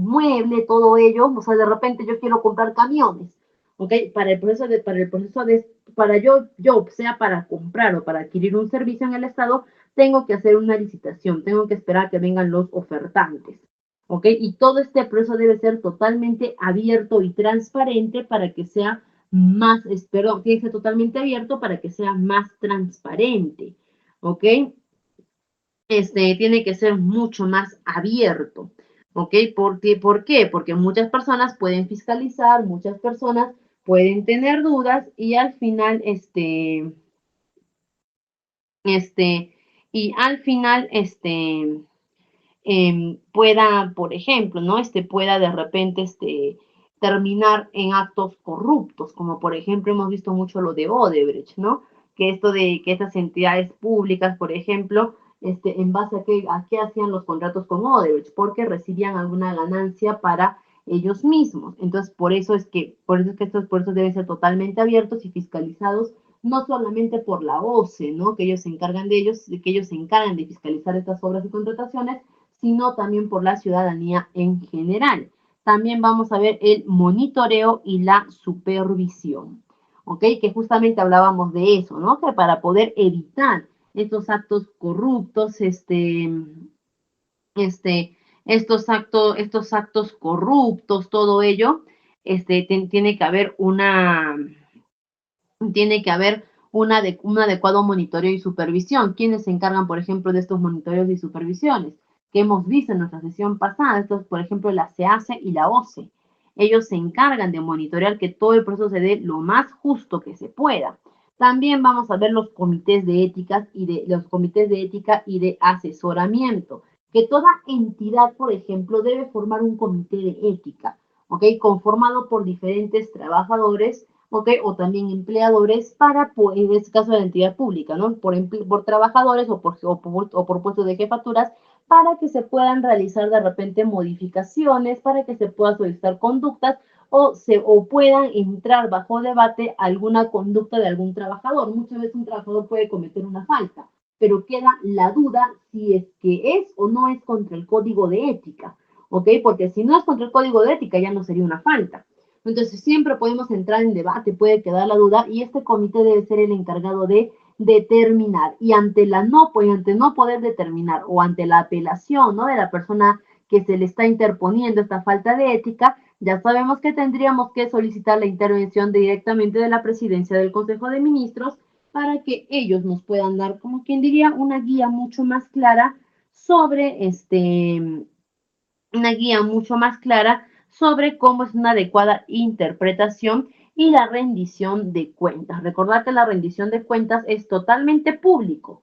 mueble, todo ello, o sea, de repente yo quiero comprar camiones, ¿ok? Para yo, sea para comprar o para adquirir un servicio en el Estado, tengo que hacer una licitación, tengo que esperar a que vengan los ofertantes, ¿ok? Y todo este proceso debe ser totalmente abierto y transparente para que sea perdón, tiene que ser totalmente abierto para que sea más transparente, ¿ok? Tiene que ser mucho más abierto, ¿ok? ¿Por qué? Porque muchas personas pueden fiscalizar, muchas personas pueden tener dudas y al final, y al final, pueda, por ejemplo, ¿no? Pueda de repente, terminar en actos corruptos, como por ejemplo hemos visto mucho lo de Odebrecht, ¿no? Que esto de que estas entidades públicas, por ejemplo, en base a qué hacían los contratos con Odebrecht, porque recibían alguna ganancia para ellos mismos. Entonces, por eso es que estos procesos deben ser totalmente abiertos y fiscalizados, no solamente por la OCE, ¿no? Que ellos se encargan que ellos se encargan de fiscalizar estas obras y contrataciones, sino también por la ciudadanía en general. También vamos a ver el monitoreo y la supervisión, ¿ok? Que justamente hablábamos de eso, ¿no? Que para poder evitar estos actos corruptos, estos actos corruptos, todo ello, tiene que haber un adecuado monitoreo y supervisión. ¿Quiénes se encargan, por ejemplo, de estos monitoreos y supervisiones? Que hemos visto en nuestra sesión pasada, estos, por ejemplo, la CEACE y la OCE. Ellos se encargan de monitorear que todo el proceso se dé lo más justo que se pueda. También vamos a ver los comités de ética y de asesoramiento, que toda entidad, por ejemplo, debe formar un comité de ética, ¿ok? Conformado por diferentes trabajadores, ¿ok? O también empleadores en este caso de la entidad pública, ¿no? Por trabajadores o por puestos de jefaturas, para que se puedan realizar de repente modificaciones, para que se puedan solicitar conductas o puedan entrar bajo debate alguna conducta de algún trabajador. Muchas veces un trabajador puede cometer una falta, pero queda la duda si es que es o no es contra el código de ética, ¿ok? Porque si no es contra el código de ética ya no sería una falta. Entonces siempre podemos entrar en debate, puede quedar la duda y este comité debe ser el encargado de determinar y ante no poder determinar o ante la apelación, ¿no? De la persona que se le está interponiendo esta falta de ética, ya sabemos que tendríamos que solicitar la intervención directamente de la presidencia del Consejo de Ministros para que ellos nos puedan dar, como quien diría, una guía mucho más clara sobre una guía mucho más clara sobre cómo es una adecuada interpretación y la rendición de cuentas. Recordad que la rendición de cuentas es totalmente público,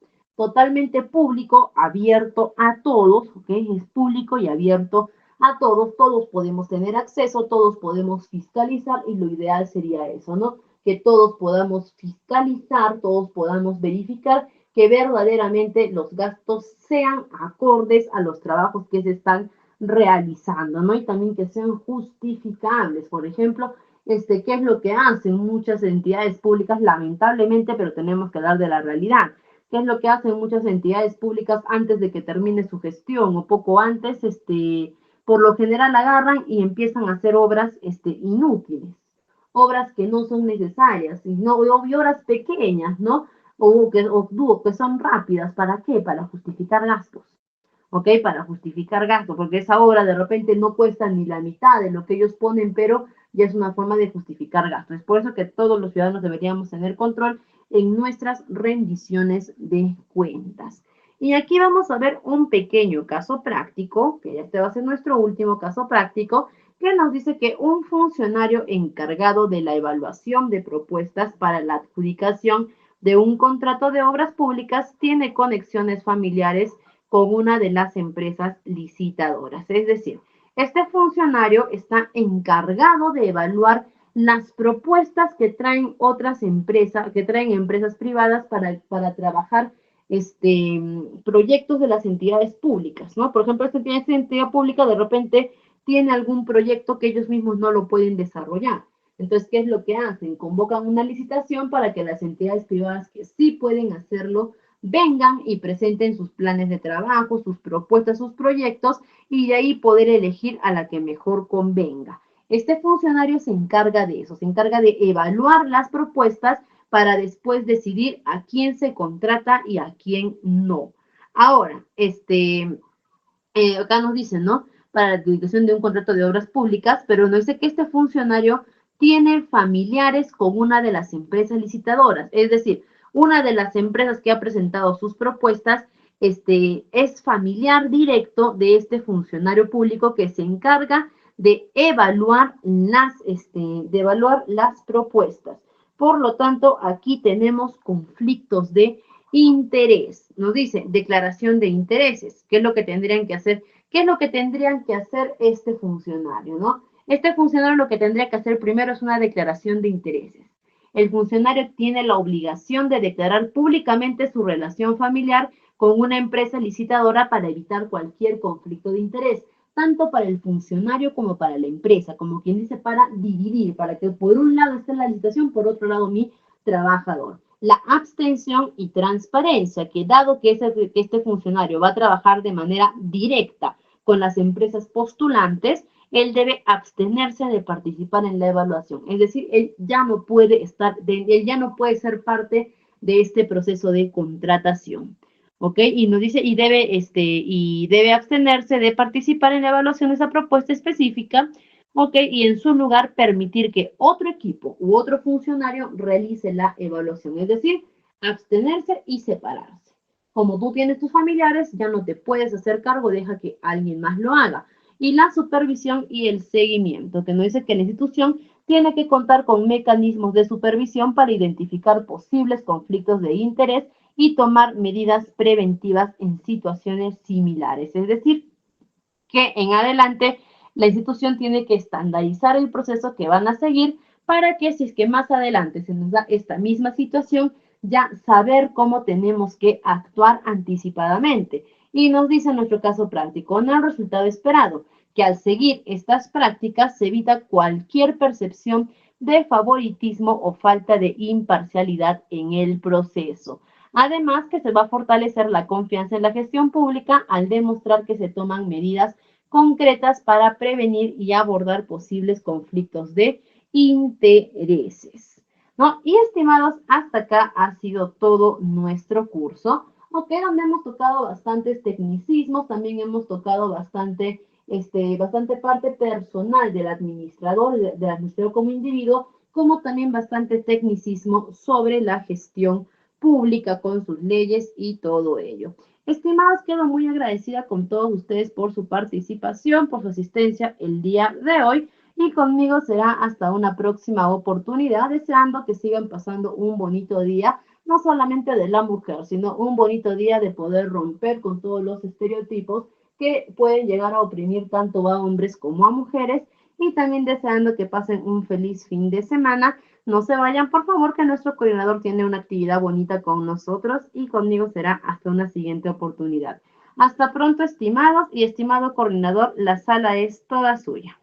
abierto a todos, ¿ok? Es público y abierto a todos podemos tener acceso, todos podemos fiscalizar y lo ideal sería eso, ¿no? que todos podamos fiscalizar, todos podamos verificar que verdaderamente los gastos sean acordes a los trabajos que se están realizando, ¿no? Y también que sean justificables. Por ejemplo, ¿qué es lo que hacen muchas entidades públicas? Lamentablemente, pero tenemos que hablar de la realidad. ¿Qué es lo que hacen muchas entidades públicas antes de que termine su gestión o poco antes? Por lo general agarran y empiezan a hacer obras inútiles, obras que no son necesarias, no, obras pequeñas, ¿no? O que son rápidas, ¿para qué? Para justificar gastos. ¿Ok? Para justificar gastos, porque esa obra de repente no cuesta ni la mitad de lo que ellos ponen, pero ya es una forma de justificar gastos. Es por eso que todos los ciudadanos deberíamos tener control en nuestras rendiciones de cuentas. Y aquí vamos a ver un pequeño caso práctico, que este va a ser nuestro último caso práctico, que nos dice que un funcionario encargado de la evaluación de propuestas para la adjudicación de un contrato de obras públicas tiene conexiones familiares con una de las empresas licitadoras. Es decir, este funcionario está encargado de evaluar las propuestas que traen otras empresas, que traen empresas privadas para trabajar proyectos de las entidades públicas, ¿no? Por ejemplo, esta entidad pública de repente tiene algún proyecto que ellos mismos no lo pueden desarrollar. Entonces, ¿qué es lo que hacen? Convocan una licitación para que las entidades privadas que sí pueden hacerlo vengan y presenten sus planes de trabajo, sus propuestas, sus proyectos y de ahí poder elegir a la que mejor convenga. Este funcionario se encarga de eso, se encarga de evaluar las propuestas para después decidir a quién se contrata y a quién no. Ahora, acá nos dicen, ¿no? Para la adjudicación de un contrato de obras públicas, pero nos dice que este funcionario tiene familiares con una de las empresas licitadoras, es decir, una de las empresas que ha presentado sus propuestas es familiar directo de este funcionario público que se encarga de evaluar las propuestas. Por lo tanto, aquí tenemos conflictos de interés. Nos dice declaración de intereses. ¿Qué es lo que tendrían que hacer? ¿Qué es lo que tendrían que hacer este funcionario, no? Este funcionario lo que tendría que hacer primero es una declaración de intereses. El funcionario tiene la obligación de declarar públicamente su relación familiar con una empresa licitadora para evitar cualquier conflicto de interés, tanto para el funcionario como para la empresa, como quien dice, para dividir, para que por un lado esté la licitación, por otro lado mi trabajador. La abstención y transparencia, que dado que este funcionario va a trabajar de manera directa con las empresas postulantes, él debe abstenerse de participar en la evaluación. Es decir, él ya no puede ser parte de este proceso de contratación. ¿Ok? Y nos dice, y debe abstenerse de participar en la evaluación de esa propuesta específica, ¿ok? Y en su lugar permitir que otro equipo u otro funcionario realice la evaluación. Es decir, abstenerse y separarse. Como tú tienes tus familiares, ya no te puedes hacer cargo, deja que alguien más lo haga. Y la supervisión y el seguimiento, que nos dice que la institución tiene que contar con mecanismos de supervisión para identificar posibles conflictos de interés y tomar medidas preventivas en situaciones similares. Es decir, que en adelante la institución tiene que estandarizar el proceso que van a seguir para que si es que más adelante se nos da esta misma situación, ya saber cómo tenemos que actuar anticipadamente. Y nos dice en nuestro caso práctico, no el resultado esperado, que al seguir estas prácticas se evita cualquier percepción de favoritismo o falta de imparcialidad en el proceso. Además, que se va a fortalecer la confianza en la gestión pública al demostrar que se toman medidas concretas para prevenir y abordar posibles conflictos de intereses, ¿no? Y estimados, hasta acá ha sido todo nuestro curso, ¿ok? Donde hemos tocado bastantes tecnicismos, también hemos tocado bastante parte personal del administrador como individuo, como también bastante tecnicismo sobre la gestión pública con sus leyes y todo ello. Estimados, quedo muy agradecida con todos ustedes por su participación, por su asistencia el día de hoy y conmigo será hasta una próxima oportunidad, deseando que sigan pasando un bonito día, no solamente de la mujer, sino un bonito día de poder romper con todos los estereotipos que pueden llegar a oprimir tanto a hombres como a mujeres y también deseando que pasen un feliz fin de semana, No se vayan, por favor, que nuestro coordinador tiene una actividad bonita con nosotros y conmigo será hasta una siguiente oportunidad. Hasta pronto, estimados y estimado coordinador, la sala es toda suya.